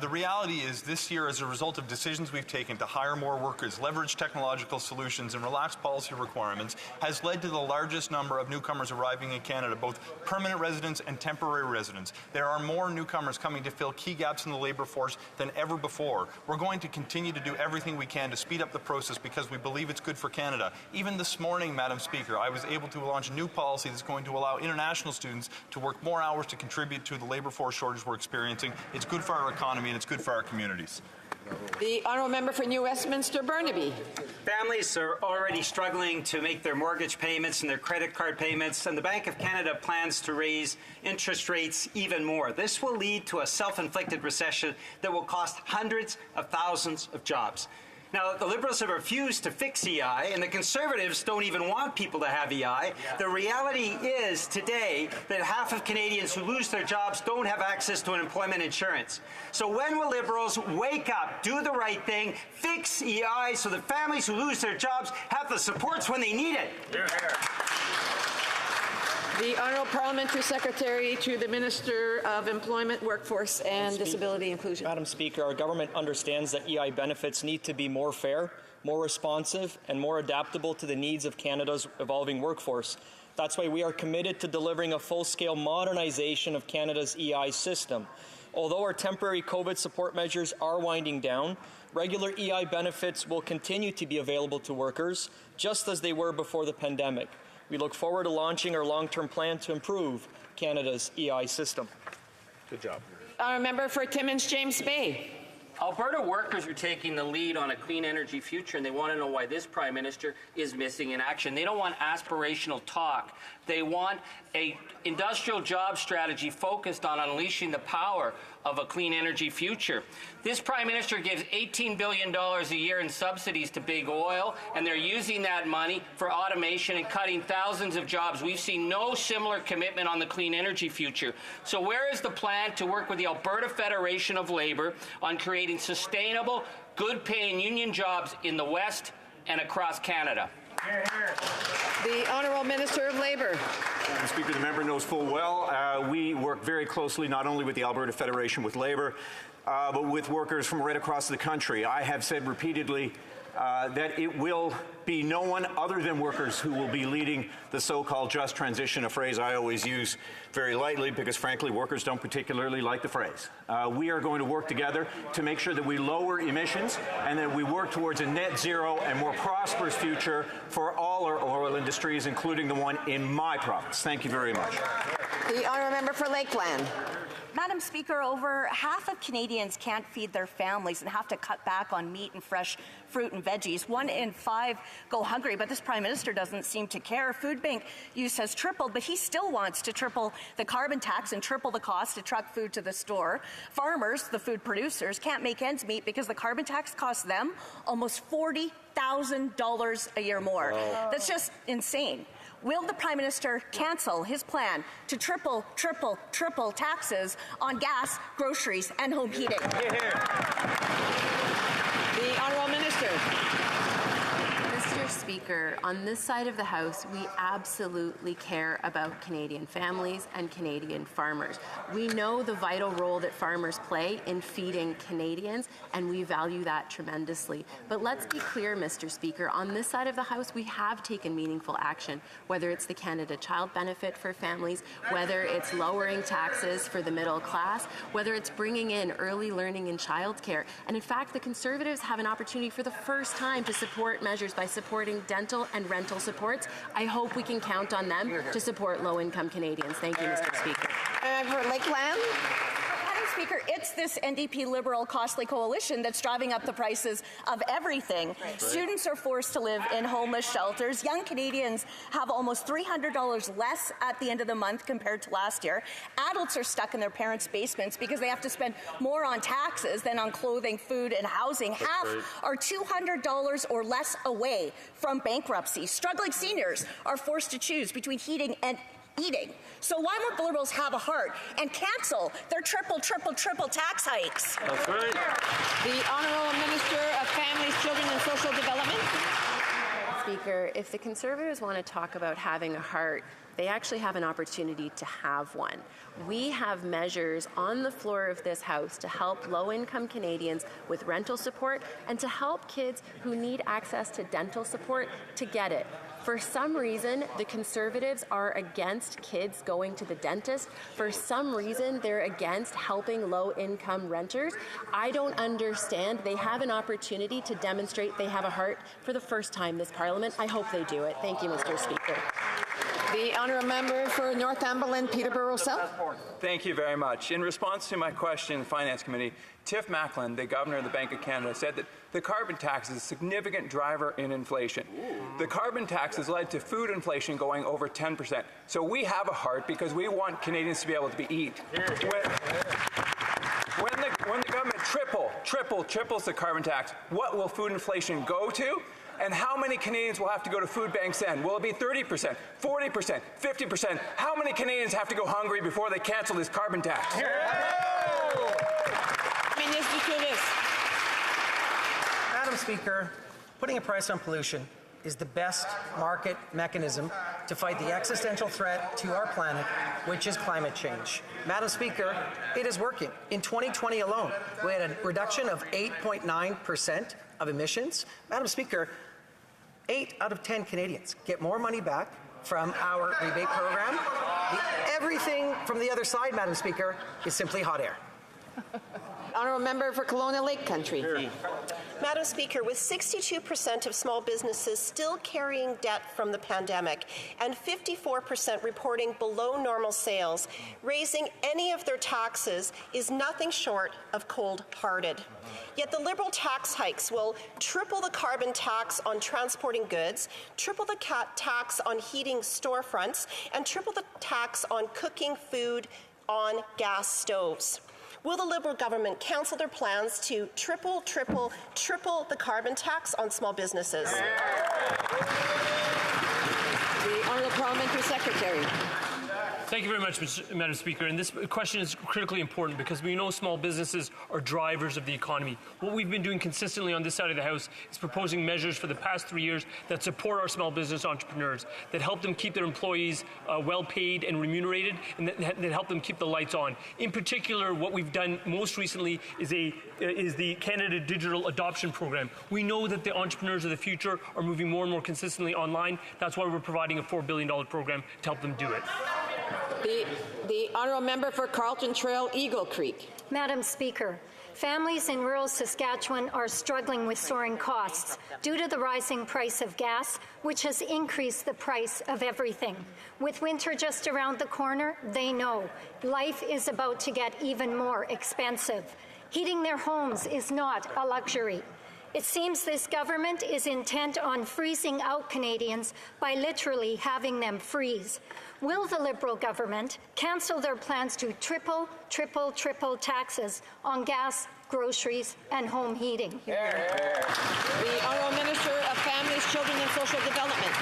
the reality is this year, as a result of decisions we've taken to hire more workers, leverage technological solutions, and relax policy requirements, has led to the largest number of newcomers arriving in Canada, both permanent residents and temporary residents. There are more newcomers coming to fill key gaps in the labour force than ever before. We're going to continue to do everything we can to speed up the process because we believe it's good for Canada. Even this morning, Madam Speaker, I was able to launch a new policy that's going to allow international students to work more hours to contribute to the labour force shortage we're experiencing. It's good for our economy. economy and it's good for our communities. The honourable member for New Westminster Burnaby. Families are already struggling to make their mortgage payments and their credit card payments, and the Bank of Canada plans to raise interest rates even more. This will lead to a self-inflicted recession that will cost hundreds of thousands of jobs. Now, the Liberals have refused to fix EI, and the Conservatives don't even want people to have EI. The reality is today that half of Canadians who lose their jobs don't have access to unemployment insurance. So when will Liberals wake up, do the right thing, fix EI so that families who lose their jobs have the supports when they need it? The Honourable Parliamentary Secretary to the Minister of Employment, Workforce and Disability Inclusion. Madam Speaker, our government understands that EI benefits need to be more fair, more responsive, and more adaptable to the needs of Canada's evolving workforce. That's why we are committed to delivering a full-scale modernization of Canada's EI system. Although our temporary COVID support measures are winding down, regular EI benefits will continue to be available to workers, just as they were before the pandemic. We look forward to launching our long-term plan to improve Canada's EI system. Good job. Our member for Timmins, James Bay. Alberta workers are taking the lead on a clean energy future, and they want to know why this Prime Minister is missing in action. They don't want aspirational talk. They want an industrial job strategy focused on unleashing the power of a clean energy future. This Prime Minister gives $18 billion a year in subsidies to big oil, and they're using that money for automation and cutting thousands of jobs. We've seen no similar commitment on the clean energy future. So where is the plan to work with the Alberta Federation of Labour on creating sustainable, good-paying union jobs in the West and across Canada? The Honourable Minister of Labour. Madam Speaker, the member knows full well we work very closely not only with the Alberta Federation with Labour, but with workers from right across the country. I have said repeatedly that it will be no one other than workers who will be leading the so-called just transition, a phrase I always use very lightly because, frankly, workers don't particularly like the phrase. We are going to work together to make sure that we lower emissions and that we work towards a net zero and more prosperous future for all our oil industries, including the one in my province. Thank you very much. The honourable member for Lakeland. Madam Speaker, over half of Canadians can't feed their families and have to cut back on meat and fresh fruit and veggies. 1 in 5 go hungry, but this Prime Minister doesn't seem to care. Food bank use has tripled, but he still wants to triple the carbon tax and triple the cost to truck food to the store. Farmers, the food producers, can't make ends meet because the carbon tax costs them almost $40,000 a year more. Wow. That's just insane. Will the Prime Minister cancel his plan to triple taxes on gas, groceries, and home heating? The Honourable Minister. Mr. Speaker, on this side of the House, we absolutely care about Canadian families and Canadian farmers. We know the vital role that farmers play in feeding Canadians, and we value that tremendously. But let's be clear, Mr. Speaker, on this side of the House, we have taken meaningful action, whether it's the Canada Child Benefit for families, whether it's lowering taxes for the middle class, whether it's bringing in early learning and childcare. And in fact, the Conservatives have an opportunity for the first time to support measures by supporting dental and rental supports. I hope we can count on them to support low-income Canadians. Thank you, Mr. Speaker. For Lakeland. Madam Speaker, it's this NDP Liberal costly coalition that's driving up the prices of everything. Right. Students are forced to live in homeless shelters. Young Canadians have almost $300 less at the end of the month compared to last year. Adults are stuck in their parents' basements because they have to spend more on taxes than on clothing, food, and housing. That's Half great. Are $200 or less away from bankruptcy. Struggling seniors are forced to choose between heating and eating. So why won't the Liberals have a heart and cancel their triple tax hikes? That's right. The Honourable Minister of Families, Children and Social Development. Speaker, if the Conservatives want to talk about having a heart, they actually have an opportunity to have one. We have measures on the floor of this House to help low-income Canadians with rental support and to help kids who need access to dental support to get it. For some reason, the Conservatives are against kids going to the dentist. For some reason, they're against helping low-income renters. I don't understand. They have an opportunity to demonstrate they have a heart for the first time this Parliament. I hope they do it. Thank you, Mr. Speaker. The honourable member for Northumberland, Peterborough South. Thank you very much. In response to my question in the Finance Committee, Tiff Macklin, the Governor of the Bank of Canada, said that the carbon tax is a significant driver in inflation. The carbon tax has led to food inflation going over 10%. So we have a heart because we want Canadians to be able to eat. When the government triples the carbon tax, what will food inflation go to? And how many Canadians will have to go to food banks then? Will it be 30%, 40%, 50%? How many Canadians have to go hungry before they cancel this carbon tax? Madam Speaker, putting a price on pollution is the best market mechanism to fight the existential threat to our planet, which is climate change. Madam Speaker, it is working. In 2020 alone, we had a reduction of 8.9% of emissions. Madam Speaker, 8 out of 10 Canadians get more money back from our rebate program. Everything from the other side, Madam Speaker, is simply hot air. Honourable member for Kelowna Lake Country. Madam Speaker, with 62% of small businesses still carrying debt from the pandemic and 54% reporting below normal sales, raising any of their taxes is nothing short of cold-hearted. Yet the Liberal tax hikes will triple the carbon tax on transporting goods, triple the tax on heating storefronts, and triple the tax on cooking food on gas stoves. Will the Liberal government cancel their plans to triple the carbon tax on small businesses? The Honourable Parliamentary Secretary. Thank you very much, Madam Speaker. And this question is critically important because we know small businesses are drivers of the economy. What we've been doing consistently on this side of the House is proposing measures for the past 3 years that support our small business entrepreneurs, that help them keep their employees well paid and remunerated, and that help them keep the lights on. In particular, what we've done most recently is the Canada Digital Adoption Program. We know that the entrepreneurs of the future are moving more and more consistently online. That's why we're providing a $4 billion program to help them do it. The honourable member for Carlton Trail, Eagle Creek. Madam Speaker, families in rural Saskatchewan are struggling with soaring costs due to the rising price of gas, which has increased the price of everything. With winter just around the corner, they know life is about to get even more expensive. Heating their homes is not a luxury. It seems this government is intent on freezing out Canadians by literally having them freeze. Will the Liberal government cancel their plans to triple taxes on gas, groceries, and home heating? The Honourable Minister of Families, Children and Social Development.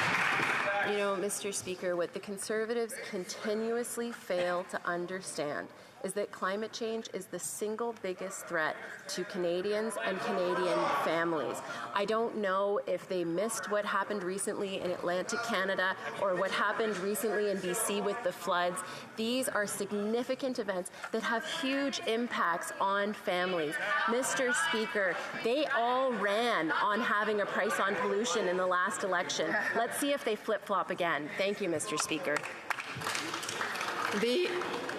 You know, Mr. Speaker, what the Conservatives continuously fail to understand is that climate change is the single biggest threat to Canadians and Canadian families. I don't know if they missed what happened recently in Atlantic Canada or what happened recently in BC with the floods. These are significant events that have huge impacts on families. Mr. Speaker, they all ran on having a price on pollution in the last election. Let's see if they flip-flop again. Thank you, Mr. Speaker. The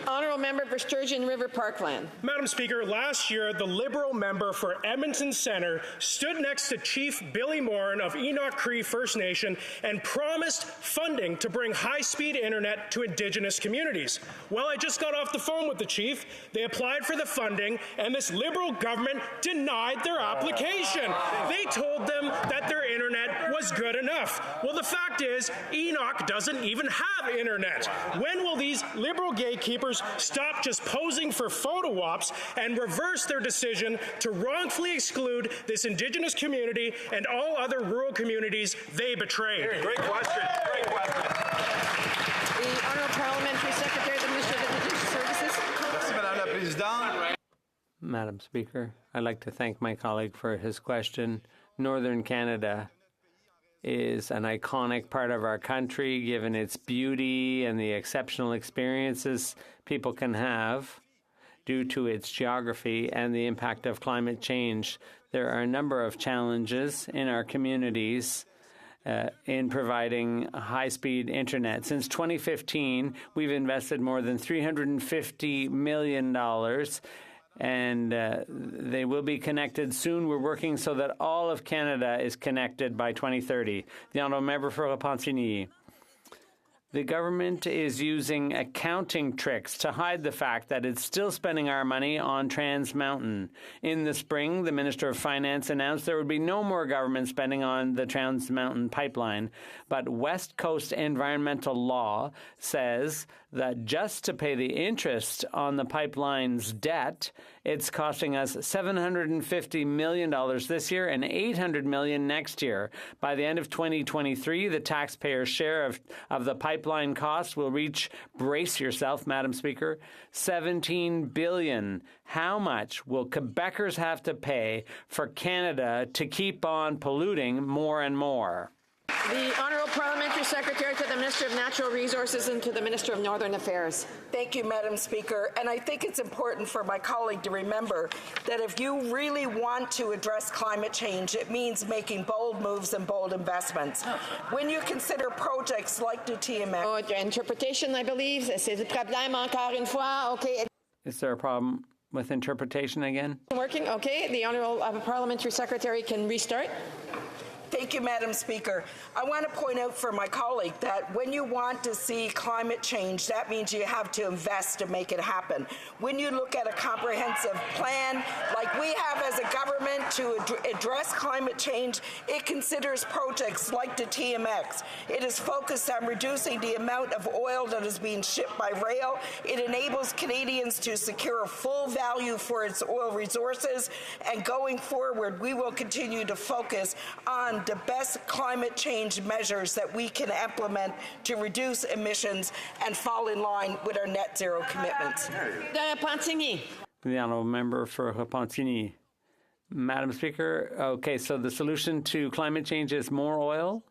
honourable member for Sturgeon River Parkland. Madam Speaker, last year the Liberal member for Edmonton Centre stood next to Chief Billy Moran of Enoch Cree First Nation and promised funding to bring high-speed internet to Indigenous communities. Well, I just got off the phone with the chief. They applied for the funding, and this Liberal government denied their application. They told them that their internet was good enough. Well, the fact is, Enoch doesn't even have internet. When will these Liberal gatekeepers stop just posing for photo ops and reverse their decision to wrongfully exclude this Indigenous community and all other rural communities they betrayed? Great question. Great question. The Honourable Parliamentary Secretary of the Ministry of Indigenous Services. Madam Speaker, I'd like to thank my colleague for his question. Northern Canada is an iconic part of our country, given its beauty and the exceptional experiences people can have due to its geography and the impact of climate change. There are a number of challenges in our communities in providing high-speed internet. Since 2015, we've invested more than $350 million, and they will be connected soon. We're working so that all of Canada is connected by 2030. The Honourable Member for Repentigny. The government is using accounting tricks to hide the fact that it's still spending our money on Trans Mountain. In the spring, the Minister of Finance announced there would be no more government spending on the Trans Mountain pipeline. But West Coast environmental law says that just to pay the interest on the pipeline's debt, it's costing us $750 million this year and $800 million next year. By the end of 2023, the taxpayer's share of the pipeline cost will reach, brace yourself, Madam Speaker, $17 billion. How much will Quebecers have to pay for Canada to keep on polluting more and more? The Honourable Parliamentary Secretary to the Minister of Natural Resources and to the Minister of Northern Affairs. Thank you, Madam Speaker. And I think it's important for my colleague to remember that if you really want to address climate change, it means making bold moves and bold investments. When you consider projects like the TMX... Oh, interpretation, I believe. C'est le problème encore une fois. Okay. Is there a problem with interpretation again? Working? Okay. The Honourable Parliamentary Secretary can restart. Thank you, Madam Speaker. I want to point out for my colleague that when you want to see climate change, that means you have to invest to make it happen. When you look at a comprehensive plan like we have as a government to address climate change, it considers projects like the TMX. It is focused on reducing the amount of oil that is being shipped by rail. It enables Canadians to secure a full value for its oil resources. And going forward, we will continue to focus on the best climate change measures that we can implement to reduce emissions and fall in line with our net zero commitments. The Honourable Member for Repentigny. Madam Speaker, okay, so the solution to climate change is more oil?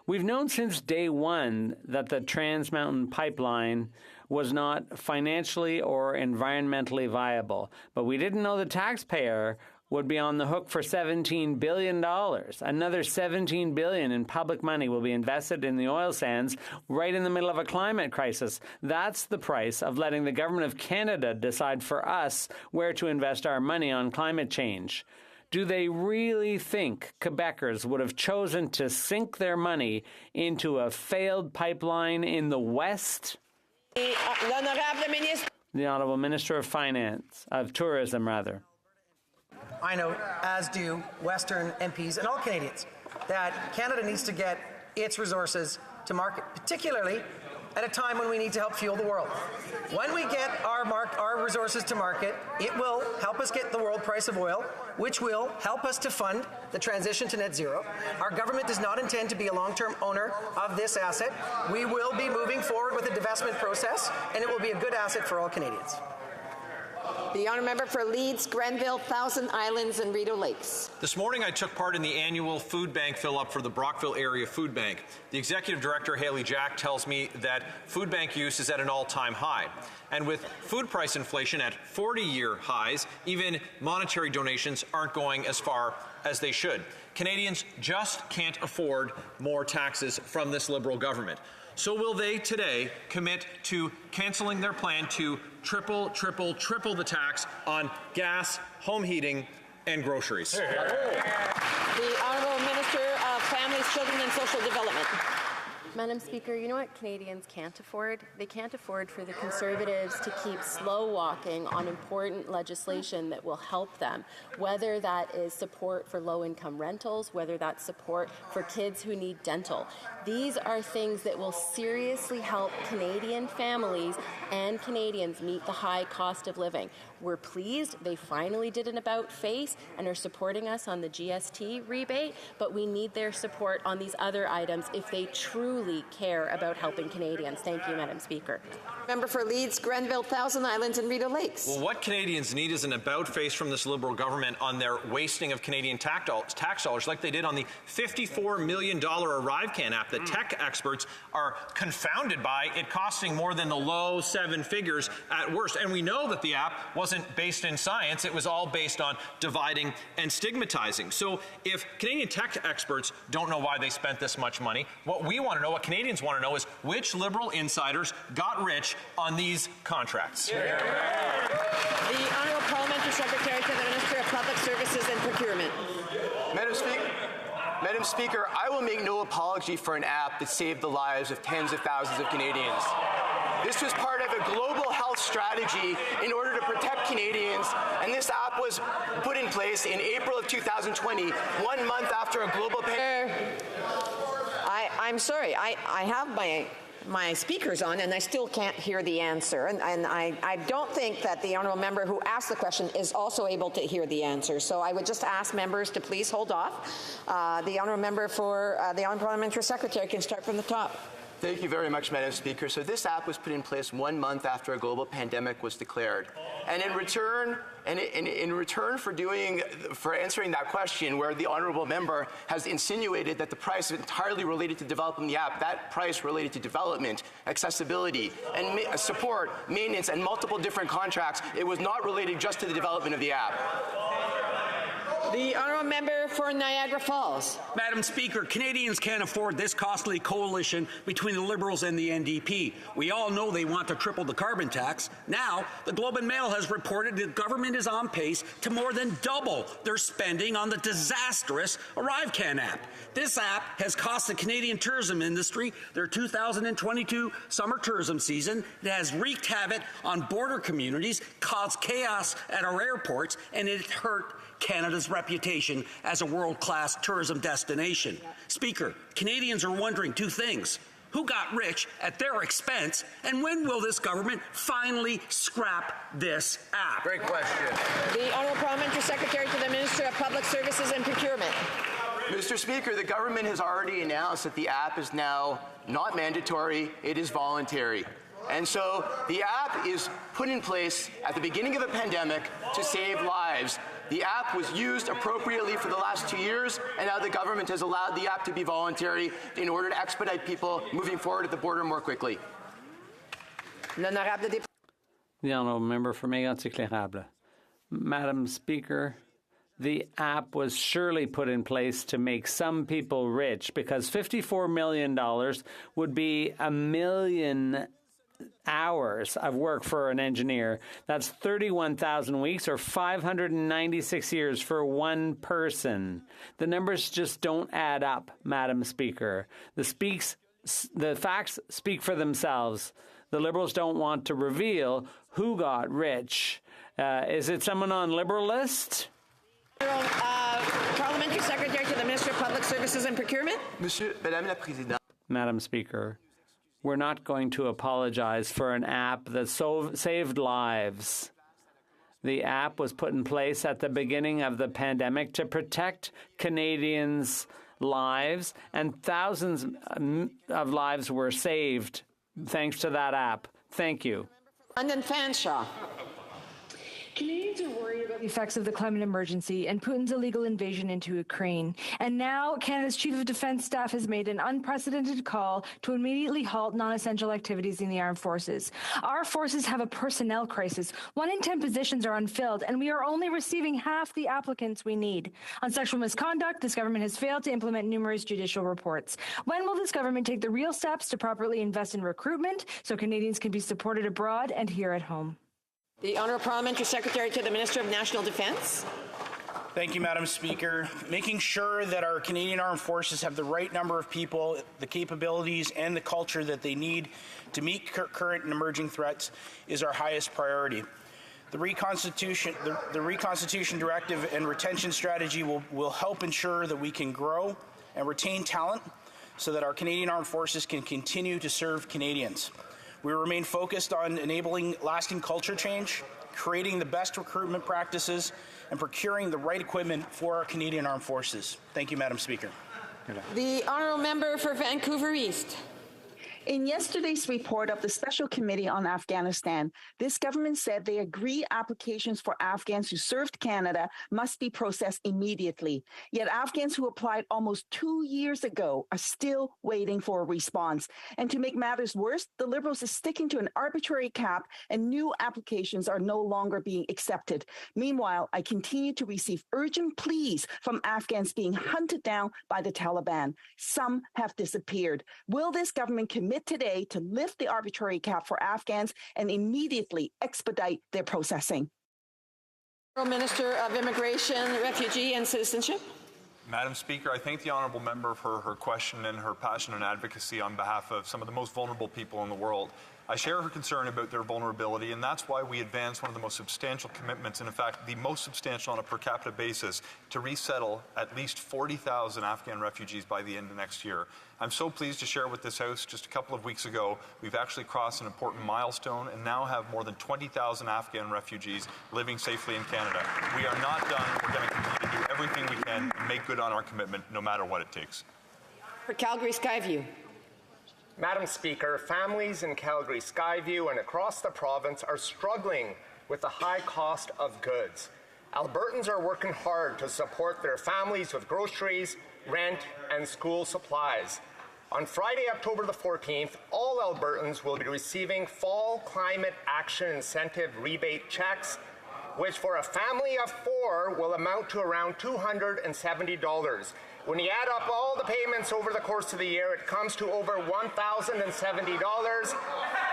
We've known since day one that the Trans Mountain pipeline was not financially or environmentally viable, but we didn't know the taxpayer would be on the hook for $17 billion. Another $17 billion in public money will be invested in the oil sands right in the middle of a climate crisis. That's the price of letting the Government of Canada decide for us where to invest our money on climate change. Do they really think Quebecers would have chosen to sink their money into a failed pipeline in the West? The Honourable Minister of Finance, of Tourism, rather. I know, as do Western MPs and all Canadians, that Canada needs to get its resources to market, particularly at a time when we need to help fuel the world. When we get our resources to market, it will help us get the world price of oil, which will help us to fund the transition to net zero. Our government does not intend to be a long-term owner of this asset. We will be moving forward with a divestment process, and it will be a good asset for all Canadians. The Honourable Member for Leeds, Grenville, Thousand Islands and Rideau Lakes. This morning I took part in the annual food bank fill-up for the Brockville Area Food Bank. The Executive Director, Haley Jack, tells me that food bank use is at an all-time high. And with food price inflation at 40-year highs, even monetary donations aren't going as far as they should. Canadians just can't afford more taxes from this Liberal government. So will they today commit to cancelling their plan to triple the tax on gas, home heating, and groceries? The Honourable Minister of Families, Children and Social Development. Madam Speaker, you know what Canadians can't afford? They can't afford for the Conservatives to keep slow-walking on important legislation that will help them, whether that is support for low-income rentals, whether that's support for kids who need dental. These are things that will seriously help Canadian families and Canadians meet the high cost of living. We're pleased they finally did an about-face and are supporting us on the GST rebate, but we need their support on these other items if they truly care about helping Canadians. Thank you, Madam Speaker. Member for Leeds, Grenville, Thousand Islands and Rideau Lakes. Well, what Canadians need is an about-face from this Liberal government on their wasting of Canadian tax dollars, like they did on the $54 million ArriveCan app that tech experts are confounded by it costing more than the low seven figures at worst. And we know that the app wasn't based in science. It was all based on dividing and stigmatizing. So if Canadian tech experts don't know why they spent this much money, what we want to know, what Canadians want to know, is which Liberal insiders got rich on these contracts. The Honourable Parliamentary Secretary to the Minister of Public Services and Procurement. Madam Speaker. Madam Speaker, I will make no apology for an app that saved the lives of tens of thousands of Canadians. This was part of a global health strategy in order to protect Canadians, and this app was put in place in April of 2020, 1 month after a global pandemic. I'm sorry, I have my speakers on and I still can't hear the answer, and I don't think that the honourable member who asked the question is also able to hear the answer, so I would just ask members to please hold off. The honourable member for the honourable parliamentary secretary can start from the top. Thank you very much, Madam Speaker. So this app was put in place 1 month after a global pandemic was declared. And in return for answering that question, where the honourable member has insinuated that the price is entirely related to developing the app, that price related to development, accessibility, and support, maintenance, and multiple different contracts. It was not related just to the development of the app. The honourable member for Niagara Falls. Madam Speaker, Canadians can't afford this costly coalition between the Liberals and the NDP. We all know they want to triple the carbon tax. Now, the Globe and Mail has reported the government is on pace to more than double their spending on the disastrous ArriveCan app. This app has cost the Canadian tourism industry their 2022 summer tourism season. It has wreaked havoc on border communities, caused chaos at our airports, and it hurt Canada's reputation as a world-class tourism destination. Speaker, Canadians are wondering two things. Who got rich at their expense, and when will this government finally scrap this app? Great question. The honourable parliamentary secretary to the Minister of Public Services and Procurement. Mr. Speaker, the government has already announced that the app is now not mandatory, it is voluntary. And so the app is put in place at the beginning of the pandemic to save lives. The app was used appropriately for the last 2 years, and now the government has allowed the app to be voluntary in order to expedite people moving forward at the border more quickly. The honourable member for Mégantic-L'Érable. Madam Speaker, the app was surely put in place to make some people rich, because $54 million would be 1 million hours of work for an engineer. That's 31,000 weeks or 596 years for one person. The numbers just don't add up, Madam Speaker. The facts speak for themselves. The Liberals don't want to reveal who got rich. Is it someone on Liberal list? Parliamentary Secretary to the Minister of Public Services and Procurement. Madame la Présidente. Madam Speaker, we're not going to apologize for an app that saved lives. The app was put in place at the beginning of the pandemic to protect Canadians' lives, and thousands of lives were saved thanks to that app. Thank you. London Fanshawe. Canadians are worried about the effects of the climate emergency and Putin's illegal invasion into Ukraine. And now Canada's Chief of Defence Staff has made an unprecedented call to immediately halt non-essential activities in the armed forces. Our forces have a personnel crisis. 1 in 10 positions are unfilled, and we are only receiving half the applicants we need. On sexual misconduct, this government has failed to implement numerous judicial reports. When will this government take the real steps to properly invest in recruitment so Canadians can be supported abroad and here at home? The Honourable Parliamentary Secretary to the Minister of National Defence. Thank you, Madam Speaker. Making sure that our Canadian Armed Forces have the right number of people, the capabilities, and the culture that they need to meet current and emerging threats is our highest priority. The Reconstitution Directive and retention strategy will help ensure that we can grow and retain talent so that our Canadian Armed Forces can continue to serve Canadians. We remain focused on enabling lasting culture change, creating the best recruitment practices, and procuring the right equipment for our Canadian Armed Forces. Thank you, Madam Speaker. The honourable member for Vancouver East. In yesterday's report of the Special Committee on Afghanistan, this government said they agree applications for Afghans who served Canada must be processed immediately. Yet Afghans who applied almost 2 years ago are still waiting for a response. And to make matters worse, the Liberals are sticking to an arbitrary cap and new applications are no longer being accepted. Meanwhile, I continue to receive urgent pleas from Afghans being hunted down by the Taliban. Some have disappeared. Will this government commit today to lift the arbitrary cap for Afghans and immediately expedite their processing? Minister of Immigration, Refugee and Citizenship. Madam Speaker, I thank the honourable member for her question and her passion and advocacy on behalf of some of the most vulnerable people in the world. I share her concern about their vulnerability, and that's why we advance one of the most substantial commitments, and in fact, the most substantial on a per capita basis, to resettle at least 40,000 Afghan refugees by the end of next year. I'm so pleased to share with this House, just a couple of weeks ago, we've actually crossed an important milestone and now have more than 20,000 Afghan refugees living safely in Canada. We are not done. We're going to continue to do everything we can to make good on our commitment, no matter what it takes. For Calgary Skyview. Madam Speaker, families in Calgary Skyview and across the province are struggling with the high cost of goods. Albertans are working hard to support their families with groceries, rent, and school supplies. On Friday, October the 14th, all Albertans will be receiving Fall Climate Action Incentive rebate checks, which for a family of 4 will amount to around $270. When you add up all the payments over the course of the year, it comes to over $1,070.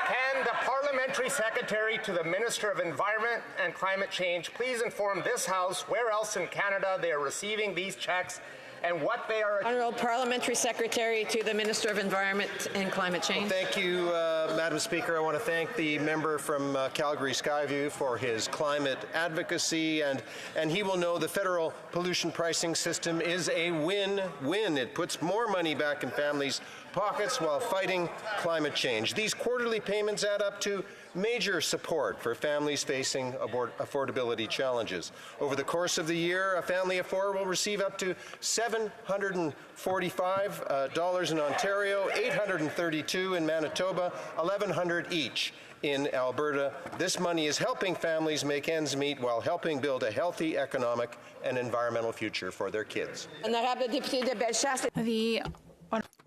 Can the Parliamentary Secretary to the Minister of Environment and Climate Change please inform this House where else in Canada they are receiving these checks and what they are... Honourable Parliamentary Secretary to the Minister of Environment and Climate Change. Well, thank you, Madam Speaker. I want to thank the member from Calgary Skyview for his climate advocacy, and he will know the federal pollution pricing system is a win-win. It puts more money back in families' pockets while fighting climate change. These quarterly payments add up to major support for families facing affordability challenges. Over the course of the year, a family of 4 will receive up to $745 in Ontario, $832 in Manitoba, $1,100 each in Alberta. This money is helping families make ends meet while helping build a healthy economic and environmental future for their kids.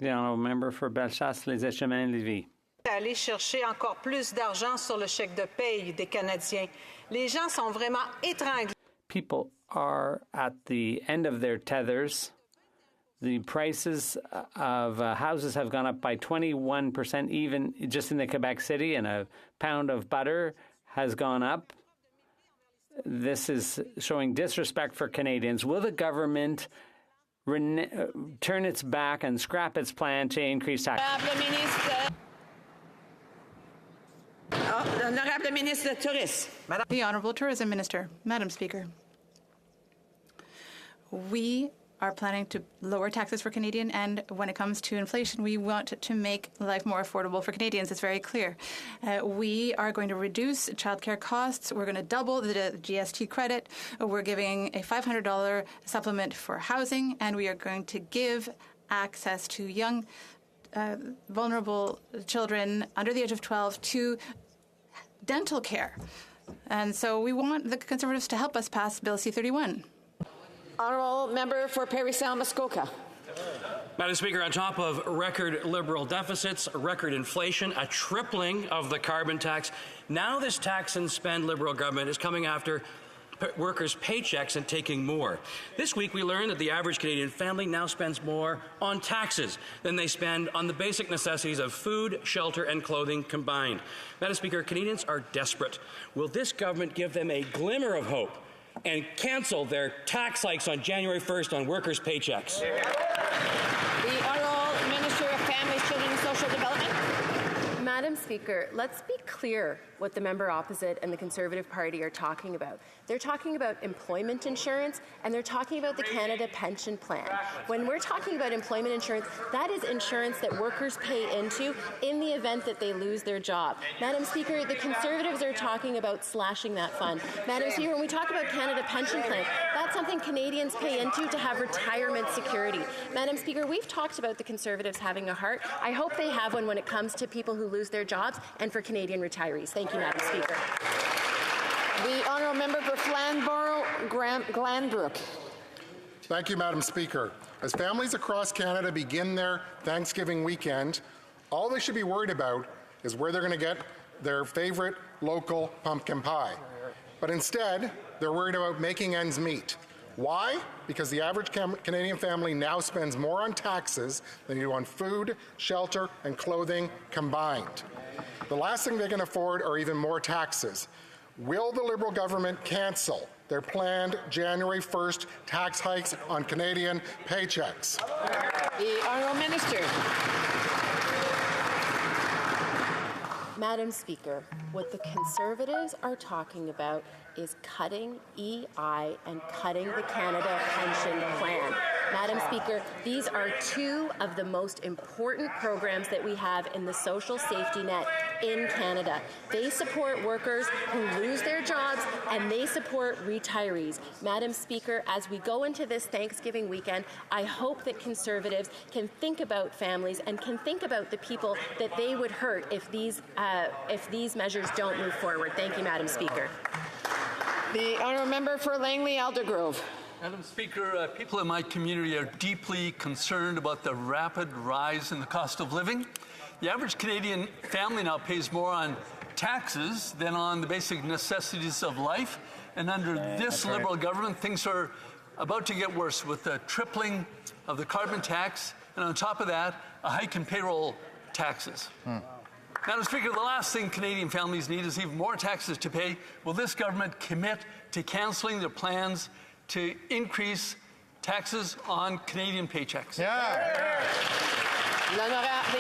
The honourable member for Bellechasse-les-Échemins-Lévis. Aller chercher encore plus d'argent sur le chèque de paye des Canadiens. Les gens sont vraiment étranglés. People are at the end of their tethers. The prices of houses have gone up by 21%, even just in the Quebec City, and a pound of butter has gone up. This is showing disrespect for Canadians. Will the government turn its back and scrap its plan to increase taxes? The Honourable Tourism Minister. Madam Speaker, we are planning to lower taxes for Canadians, and when it comes to inflation, we want to make life more affordable for Canadians. It's very clear. We are going to reduce childcare costs. We're going to double the GST credit. We're giving a $500 supplement for housing, and we are going to give access to young vulnerable children under the age of 12 to dental care. And so we want the Conservatives to help us pass Bill C-31. Honourable member for Parry Sound Muskoka. Madam Speaker, on top of record Liberal deficits, record inflation, a tripling of the carbon tax, now this tax and spend Liberal government is coming after workers' paychecks and taking more. This week we learned that the average Canadian family now spends more on taxes than they spend on the basic necessities of food, shelter and clothing combined. Madam Speaker, Canadians are desperate. Will this government give them a glimmer of hope and cancel their tax hikes on January 1st on workers' paychecks? The Honourable Minister of Families, Children and Social Development. Madam Speaker, let's be clear what the member opposite and the Conservative Party are talking about. They're talking about employment insurance, and they're talking about the Canada Pension Plan. When we're talking about employment insurance, that is insurance that workers pay into in the event that they lose their job. Madam Speaker, the Conservatives are talking about slashing that fund. Madam Speaker, when we talk about Canada Pension Plan, that's something Canadians pay into to have retirement security. Madam Speaker, we've talked about the Conservatives having a heart. I hope they have one when it comes to people who lose their jobs and for Canadian retirees. Thank you, Madam Speaker. The honourable member for Glanbrook. Thank you, Madam Speaker. As families across Canada begin their Thanksgiving weekend, all they should be worried about is where they're going to get their favorite local pumpkin pie. But instead, they're worried about making ends meet. Why? Because the average Canadian family now spends more on taxes than they do on food, shelter, and clothing combined. The last thing they can afford are even more taxes. Will the Liberal government cancel their planned January 1st tax hikes on Canadian paychecks? The Honourable Minister. Madam Speaker, what the Conservatives are talking about is cutting EI and cutting the Canada Pension Plan. Madam Speaker, these are two of the most important programs that we have in the social safety net in Canada. They support workers who lose their jobs and they support retirees. Madam Speaker, as we go into this Thanksgiving weekend, I hope that Conservatives can think about families and can think about the people that they would hurt if these measures don't move forward. Thank you, Madam Speaker. The Honourable Member for Langley-Aldergrove. Madam Speaker, people in my community are deeply concerned about the rapid rise in the cost of living. The average Canadian family now pays more on taxes than on the basic necessities of life. And under this Liberal government, things are about to get worse with the tripling of the carbon tax, and on top of that, a hike in payroll taxes. Madam Speaker, the last thing Canadian families need is even more taxes to pay. Will this government commit to cancelling their plans to increase taxes on Canadian paychecks? The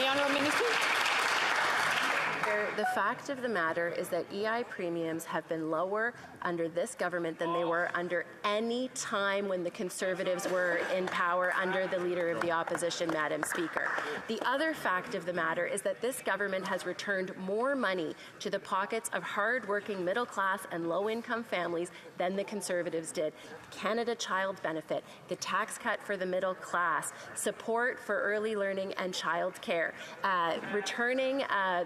Honourable Minister. The fact of the matter is that EI premiums have been lower under this government than they were under any time when the Conservatives were in power under the Leader of the Opposition, Madam Speaker. The other fact of the matter is that this government has returned more money to the pockets of hard-working middle-class and low-income families than the Conservatives did. Canada Child Benefit, the tax cut for the middle class, support for early learning and child care, returning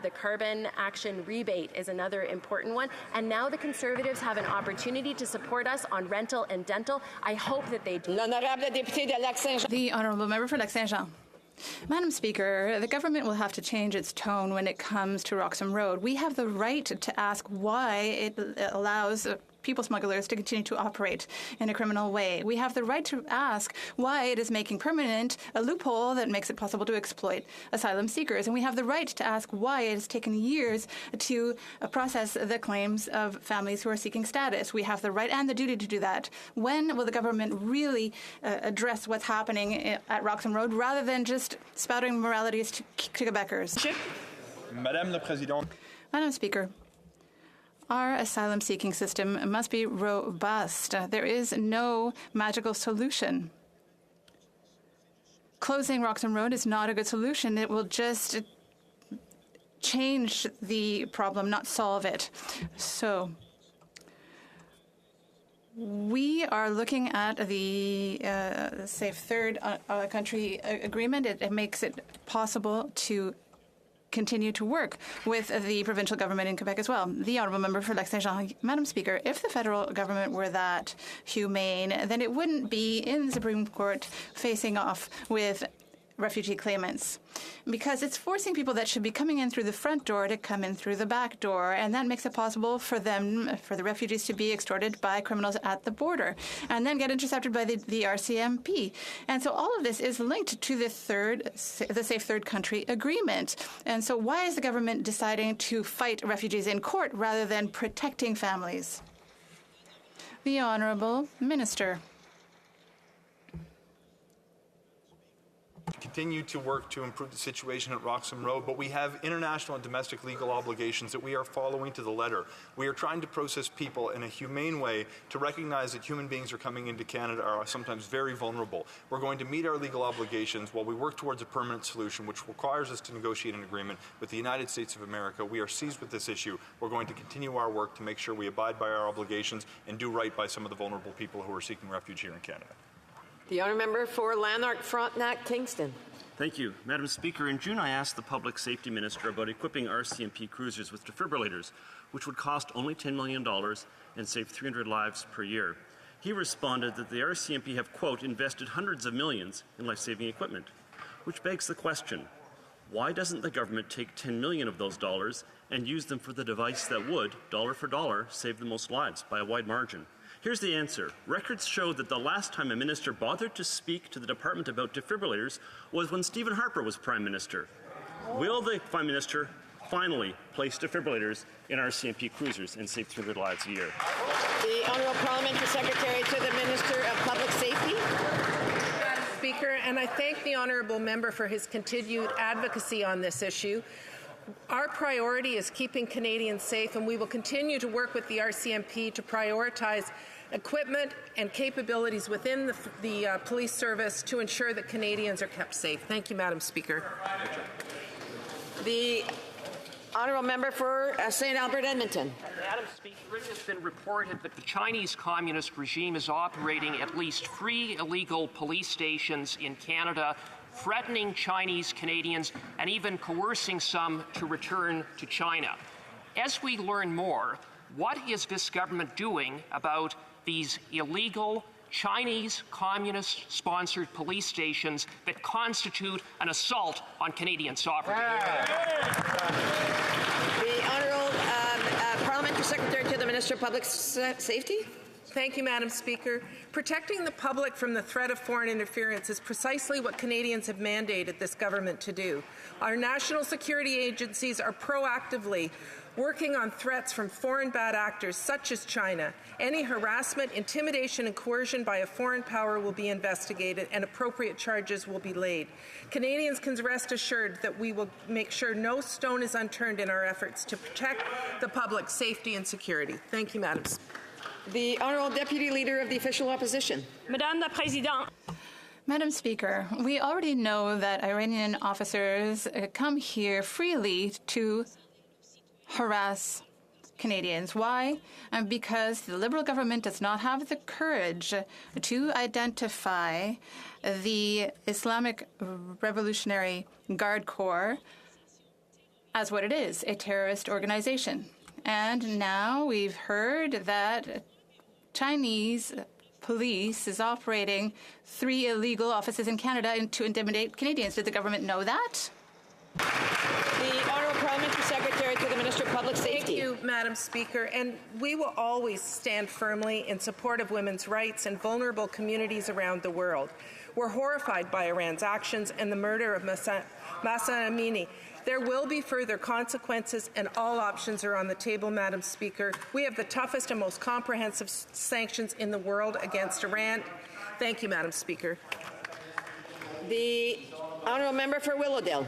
the carbon action rebate is another important one, and now the Conservatives have an opportunity to support us on rental and dental. I hope that they do. The Honourable Member for Lac-Saint-Jean. Madam Speaker, the government will have to change its tone when it comes to Roxham Road. We have the right to ask why it allows people smugglers to continue to operate in a criminal way. We have the right to ask why it is making permanent a loophole that makes it possible to exploit asylum seekers. And we have the right to ask why it has taken years to process the claims of families who are seeking status. We have the right and the duty to do that. When will the government really address what's happening at Roxham Road rather than just spouting moralities to Quebecers? Madame la Présidente. Madam Speaker, our asylum-seeking system must be robust. There is no magical solution. Closing Roxham Road is not a good solution. It will just change the problem, not solve it. So we are looking at the Safe Third Country Agreement. It makes it possible to continue to work with the provincial government in Quebec as well. The Honourable Member for Lac-Saint-Jean. Madam Speaker, if the federal government were that humane, then it wouldn't be in the Supreme Court facing off with refugee claimants, because it's forcing people that should be coming in through the front door to come in through the back door, and that makes it possible for the refugees to be extorted by criminals at the border and then get intercepted by the RCMP. And so all of this is linked to the Safe Third Country Agreement. And so why is the government deciding to fight refugees in court rather than protecting families? The Honourable Minister. Continue to work to improve the situation at Roxham Road, but we have international and domestic legal obligations that we are following to the letter. We are trying to process people in a humane way to recognize that human beings are coming into Canada are sometimes very vulnerable. We're going to meet our legal obligations while we work towards a permanent solution, which requires us to negotiate an agreement with the United States of America. We are seized with this issue. We're going to continue our work to make sure we abide by our obligations and do right by some of the vulnerable people who are seeking refuge here in Canada. The Honourable Member for Lanark, Frontenac, Kingston. Thank you. Madam Speaker, in June I asked the Public Safety Minister about equipping RCMP cruisers with defibrillators, which would cost only $10 million and save 300 lives per year. He responded that the RCMP have, quote, invested hundreds of millions in life-saving equipment, which begs the question, why doesn't the government take 10 million of those dollars and use them for the device that would, dollar for dollar, save the most lives by a wide margin? Here's the answer. Records show that the last time a minister bothered to speak to the department about defibrillators was when Stephen Harper was Prime Minister. Will the Prime Minister Finally, place defibrillators in RCMP cruisers and save 300 lives a year. The Honourable Parliamentary Secretary to the Minister of Public Safety. Madam Speaker, and I thank the honourable member for his continued advocacy on this issue. Our priority is keeping Canadians safe, and we will continue to work with the RCMP to prioritise equipment and capabilities within the police service to ensure that Canadians are kept safe. Thank you, Madam Speaker. The honourable member for St. Albert Edmonton. Madam Speaker, it has been reported that the Chinese Communist regime is operating at least 3 illegal police stations in Canada, threatening Chinese Canadians and even coercing some to return to China. As we learn more, what is this government doing about these illegal Chinese communist-sponsored police stations that constitute an assault on Canadian sovereignty? The Honourable Parliamentary Secretary to the Minister of Public Safety. Thank you, Madam Speaker. Protecting the public from the threat of foreign interference is precisely what Canadians have mandated this government to do. Our national security agencies are proactively working on threats from foreign bad actors such as China. Any harassment, intimidation, and coercion by a foreign power will be investigated and appropriate charges will be laid. Canadians can rest assured that we will make sure no stone is unturned in our efforts to protect the public's safety and security. Thank you, Madam Speaker. The Honourable Deputy Leader of the Official Opposition. Madame la Présidente. Madam Speaker, we already know that Iranian officers come here freely to harass Canadians. Why? Because the Liberal government does not have the courage to identify the Islamic Revolutionary Guard Corps as what it is, a terrorist organization. And now we've heard that Chinese police is operating 3 illegal offices in Canada to intimidate Canadians. Did the government know that? The Honourable Parliamentary Secretary to the Minister of Public Safety. Thank you, Madam Speaker. And we will always stand firmly in support of women's rights and vulnerable communities around the world. We're horrified by Iran's actions and the murder of Mahsa Amini. There will be further consequences, and all options are on the table, Madam Speaker. We have the toughest and most comprehensive sanctions in the world against Iran. Thank you, Madam Speaker. The honourable member for Willowdale.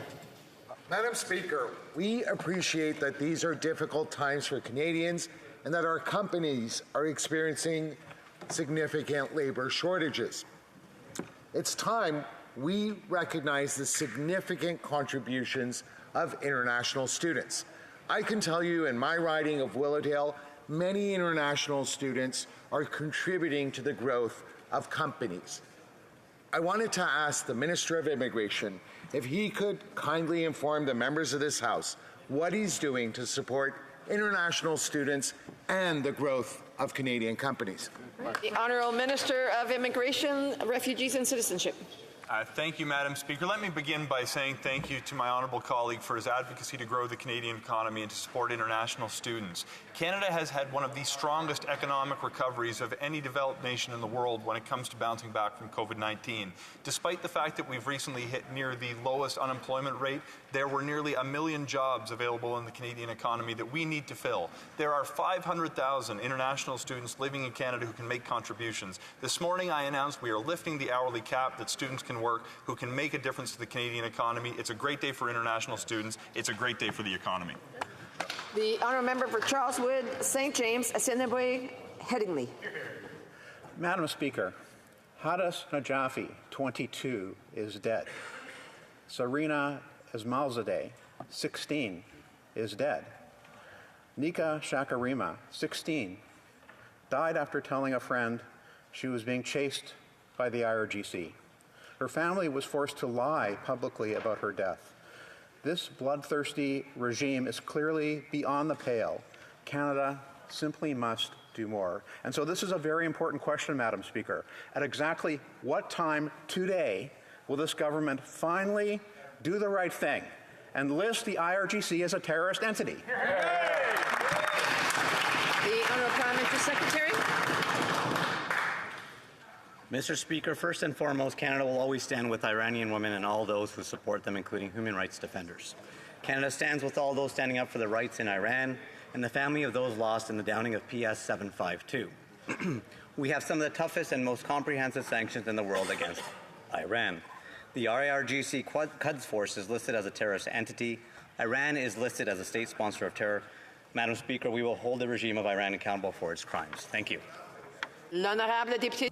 Madam Speaker, we appreciate that these are difficult times for Canadians and that our companies are experiencing significant labour shortages. It's time we recognize the significant contributions of international students. I can tell you in my riding of Willowdale, many international students are contributing to the growth of companies. I wanted to ask the Minister of Immigration if he could kindly inform the members of this House what he's doing to support international students and the growth of Canadian companies. The Honourable Minister of Immigration, Refugees and Citizenship. Thank you, Madam Speaker. Let me begin by saying thank you to my honourable colleague for his advocacy to grow the Canadian economy and to support international students. Canada has had one of the strongest economic recoveries of any developed nation in the world when it comes to bouncing back from COVID-19. Despite the fact that we've recently hit near the lowest unemployment rate, there were nearly 1 million jobs available in the Canadian economy that we need to fill. There are 500,000 international students living in Canada who can make contributions. This morning I announced we are lifting the hourly cap that students can work who can make a difference to the Canadian economy. It's a great day for international students. It's a great day for the economy. The honourable member for Charleswood, St. James, Assiniboine, Headingley. Madam Speaker, Hadas Najafi, 22, is dead. Sarina Esmalzadeh, 16, is dead. Nika Shakarima, 16, died after telling a friend she was being chased by the IRGC. Her family was forced to lie publicly about her death. This bloodthirsty regime is clearly beyond the pale. Canada simply must do more. And so this is a very important question, Madam Speaker. At exactly what time today will this government finally do the right thing and list the IRGC as a terrorist entity? The Honourable Parliamentary Secretary. Mr. Speaker, first and foremost, Canada will always stand with Iranian women and all those who support them, including human rights defenders. Canada stands with all those standing up for their rights in Iran and the family of those lost in the downing of PS 752. We have some of the toughest and most comprehensive sanctions in the world against Iran. The IRGC Quds Force is listed as a terrorist entity. Iran is listed as a state sponsor of terror. Madam Speaker, we will hold the regime of Iran accountable for its crimes. Thank you. L'honorable député.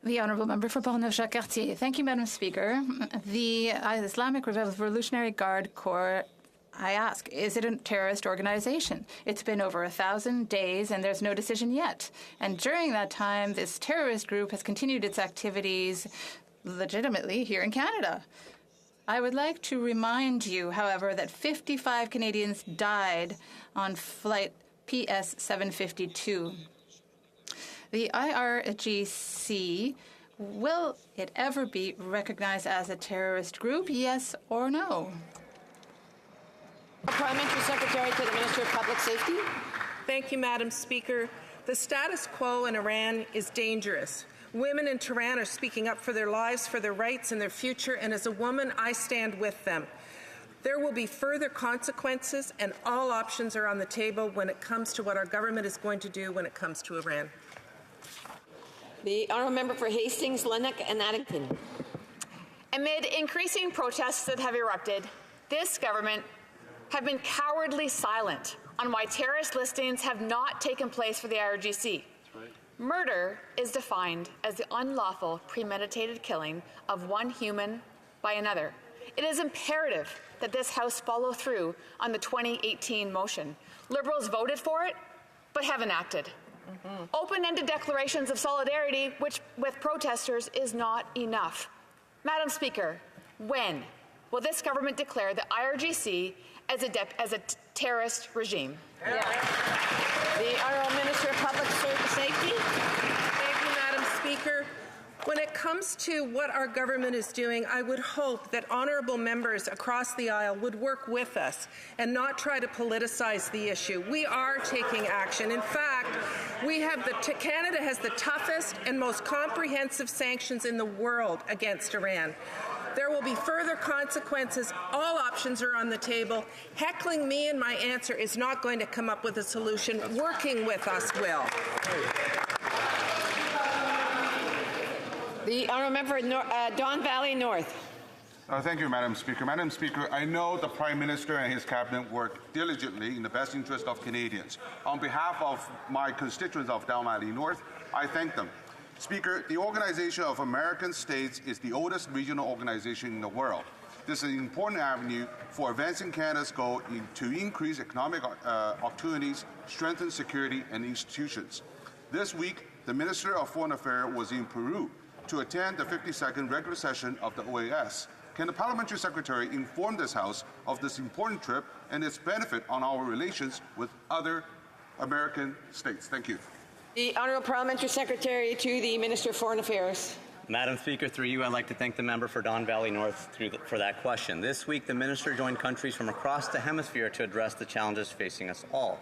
The Honourable Member for Portneuf-Jacques-Cartier. Thank you, Madam Speaker. The Islamic Revolutionary Guard Corps, I ask, is it a terrorist organization? It's been over 1,000 days and there's no decision yet. And during that time, this terrorist group has continued its activities legitimately here in Canada. I would like to remind you, however, that 55 Canadians died on flight PS 752. The IRGC, will it ever be recognized as a terrorist group, yes or no? Parliamentary Secretary to the Minister of Public Safety. Thank you, Madam Speaker. The status quo in Iran is dangerous. Women in Tehran are speaking up for their lives, for their rights, and their future, and as a woman, I stand with them. There will be further consequences, and all options are on the table when it comes to what our government is going to do when it comes to Iran. The Honourable Member for Hastings, Lennox and Addington. Amid increasing protests that have erupted, this government have been cowardly silent on why terrorist listings have not taken place for the IRGC. Murder is defined as the unlawful, premeditated killing of one human by another. It is imperative that this House follow through on the 2018 motion. Liberals voted for it, but haven't acted. Open-ended declarations of solidarity with protesters is not enough. Madam Speaker, when will this government declare the IRGC as a terrorist regime? The Honourable Minister of Public Safety. Thank you, Madam Speaker. When it comes to what our government is doing, I would hope that honourable members across the aisle would work with us and not try to politicize the issue. We are taking action. In fact, Canada has the toughest and most comprehensive sanctions in the world against Iran. There will be further consequences. All options are on the table. Heckling me and my answer is not going to come up with a solution. Working with us will. The Honourable Member for Don Valley North. Thank you, Madam Speaker. Madam Speaker, I know the Prime Minister and his cabinet work diligently in the best interest of Canadians. On behalf of my constituents of Don Valley North, I thank them. Speaker, the Organization of American States is the oldest regional organization in the world. This is an important avenue for advancing Canada's goal to increase economic opportunities, strengthen security and institutions. This week, the Minister of Foreign Affairs was in Peru to attend the 52nd regular session of the OAS. Can the Parliamentary Secretary inform this House of this important trip and its benefit on our relations with other American states? Thank you. The Honourable Parliamentary Secretary to the Minister of Foreign Affairs. Madam Speaker, through you, I'd like to thank the member for Don Valley North for that question. This week, the minister joined countries from across the hemisphere to address the challenges facing us all.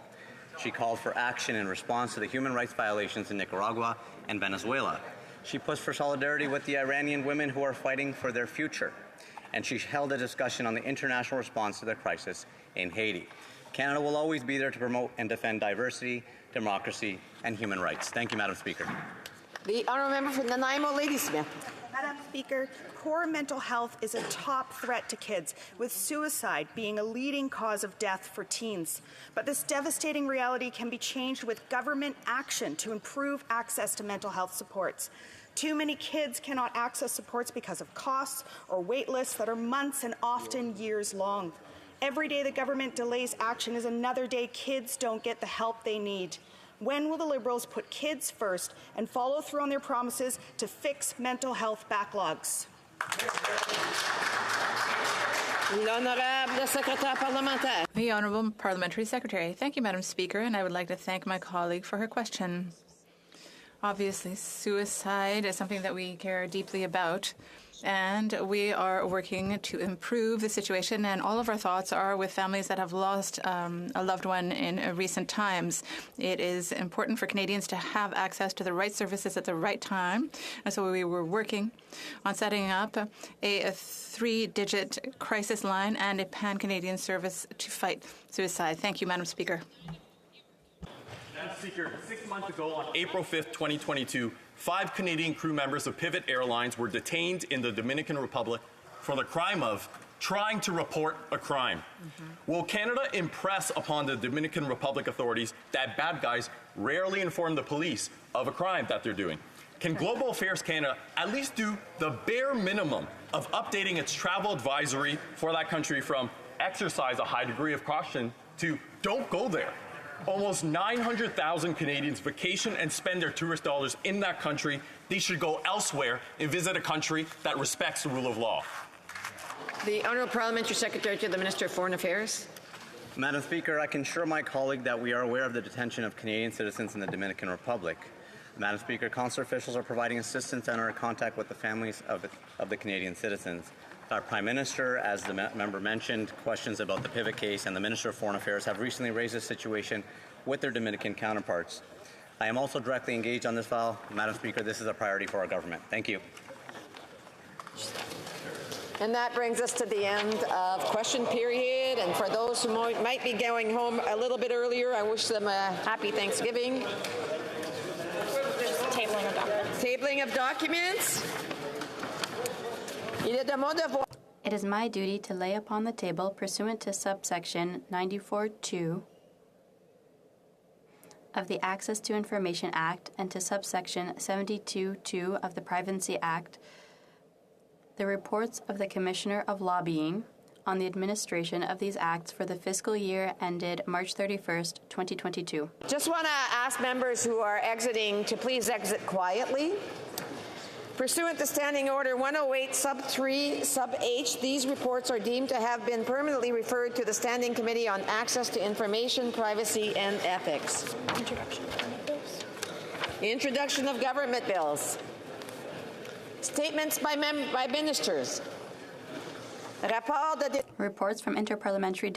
She called for action in response to the human rights violations in Nicaragua and Venezuela. She pushed for solidarity with the Iranian women who are fighting for their future. And she held a discussion on the international response to the crisis in Haiti. Canada will always be there to promote and defend diversity, democracy, and human rights. Thank you, Madam Speaker. The Honourable Member for Nanaimo Ladysmith. Madam Speaker, poor mental health is a top threat to kids, with suicide being a leading cause of death for teens. But this devastating reality can be changed with government action to improve access to mental health supports. Too many kids cannot access supports because of costs or wait lists that are months and often years long. Every day the government delays action is another day kids don't get the help they need. When will the Liberals put kids first and follow through on their promises to fix mental health backlogs? The Honourable Parliamentary Secretary. Thank you, Madam Speaker, and I would like to thank my colleague for her question. Obviously, suicide is something that we care deeply about, And we are working to improve the situation, and all of our thoughts are with families that have lost a loved one in recent times. It is important for Canadians to have access to the right services at the right time, and so we were working on setting up a 3-digit crisis line and a pan-Canadian service to fight suicide. Thank you, Madam Speaker. Madam Speaker, 6 months ago on April 5th, 2022, 5 Canadian crew members of Pivot Airlines were detained in the Dominican Republic for the crime of trying to report a crime. Will Canada impress upon the Dominican Republic authorities that bad guys rarely inform the police of a crime that they're doing? Can Global Affairs Canada at least do the bare minimum of updating its travel advisory for that country from exercise a high degree of caution to don't go there? Almost 900,000 Canadians vacation and spend their tourist dollars in that country. They should go elsewhere and visit a country that respects the rule of law. The Honourable Parliamentary Secretary to the Minister of Foreign Affairs. Madam Speaker, I can assure my colleague that we are aware of the detention of Canadian citizens in the Dominican Republic. Madam Speaker, consular officials are providing assistance and are in contact with the families of the Canadian citizens. Our Prime Minister, as the member mentioned, questions about the Pivot case, and the Minister of Foreign Affairs have recently raised this situation with their Dominican counterparts. I am also directly engaged on this file. Madam Speaker, this is a priority for our government. Thank you. And that brings us to the end of question period. And for those who might be going home a little bit earlier, I wish them a happy Thanksgiving. Tabling of documents. Tabling of documents. It is my duty to lay upon the table, pursuant to subsection 94(2) of the Access to Information Act and to subsection 72(2) of the Privacy Act, the reports of the Commissioner of Lobbying on the administration of these acts for the fiscal year ended March 31st, 2022. Just want to ask members who are exiting to please exit quietly. Pursuant to Standing Order 108 sub 3 sub H, these reports are deemed to have been permanently referred to the Standing Committee on Access to Information, Privacy and Ethics. Introduction of government bills. Introduction of government bills. Statements by ministers. Reports from interparliamentary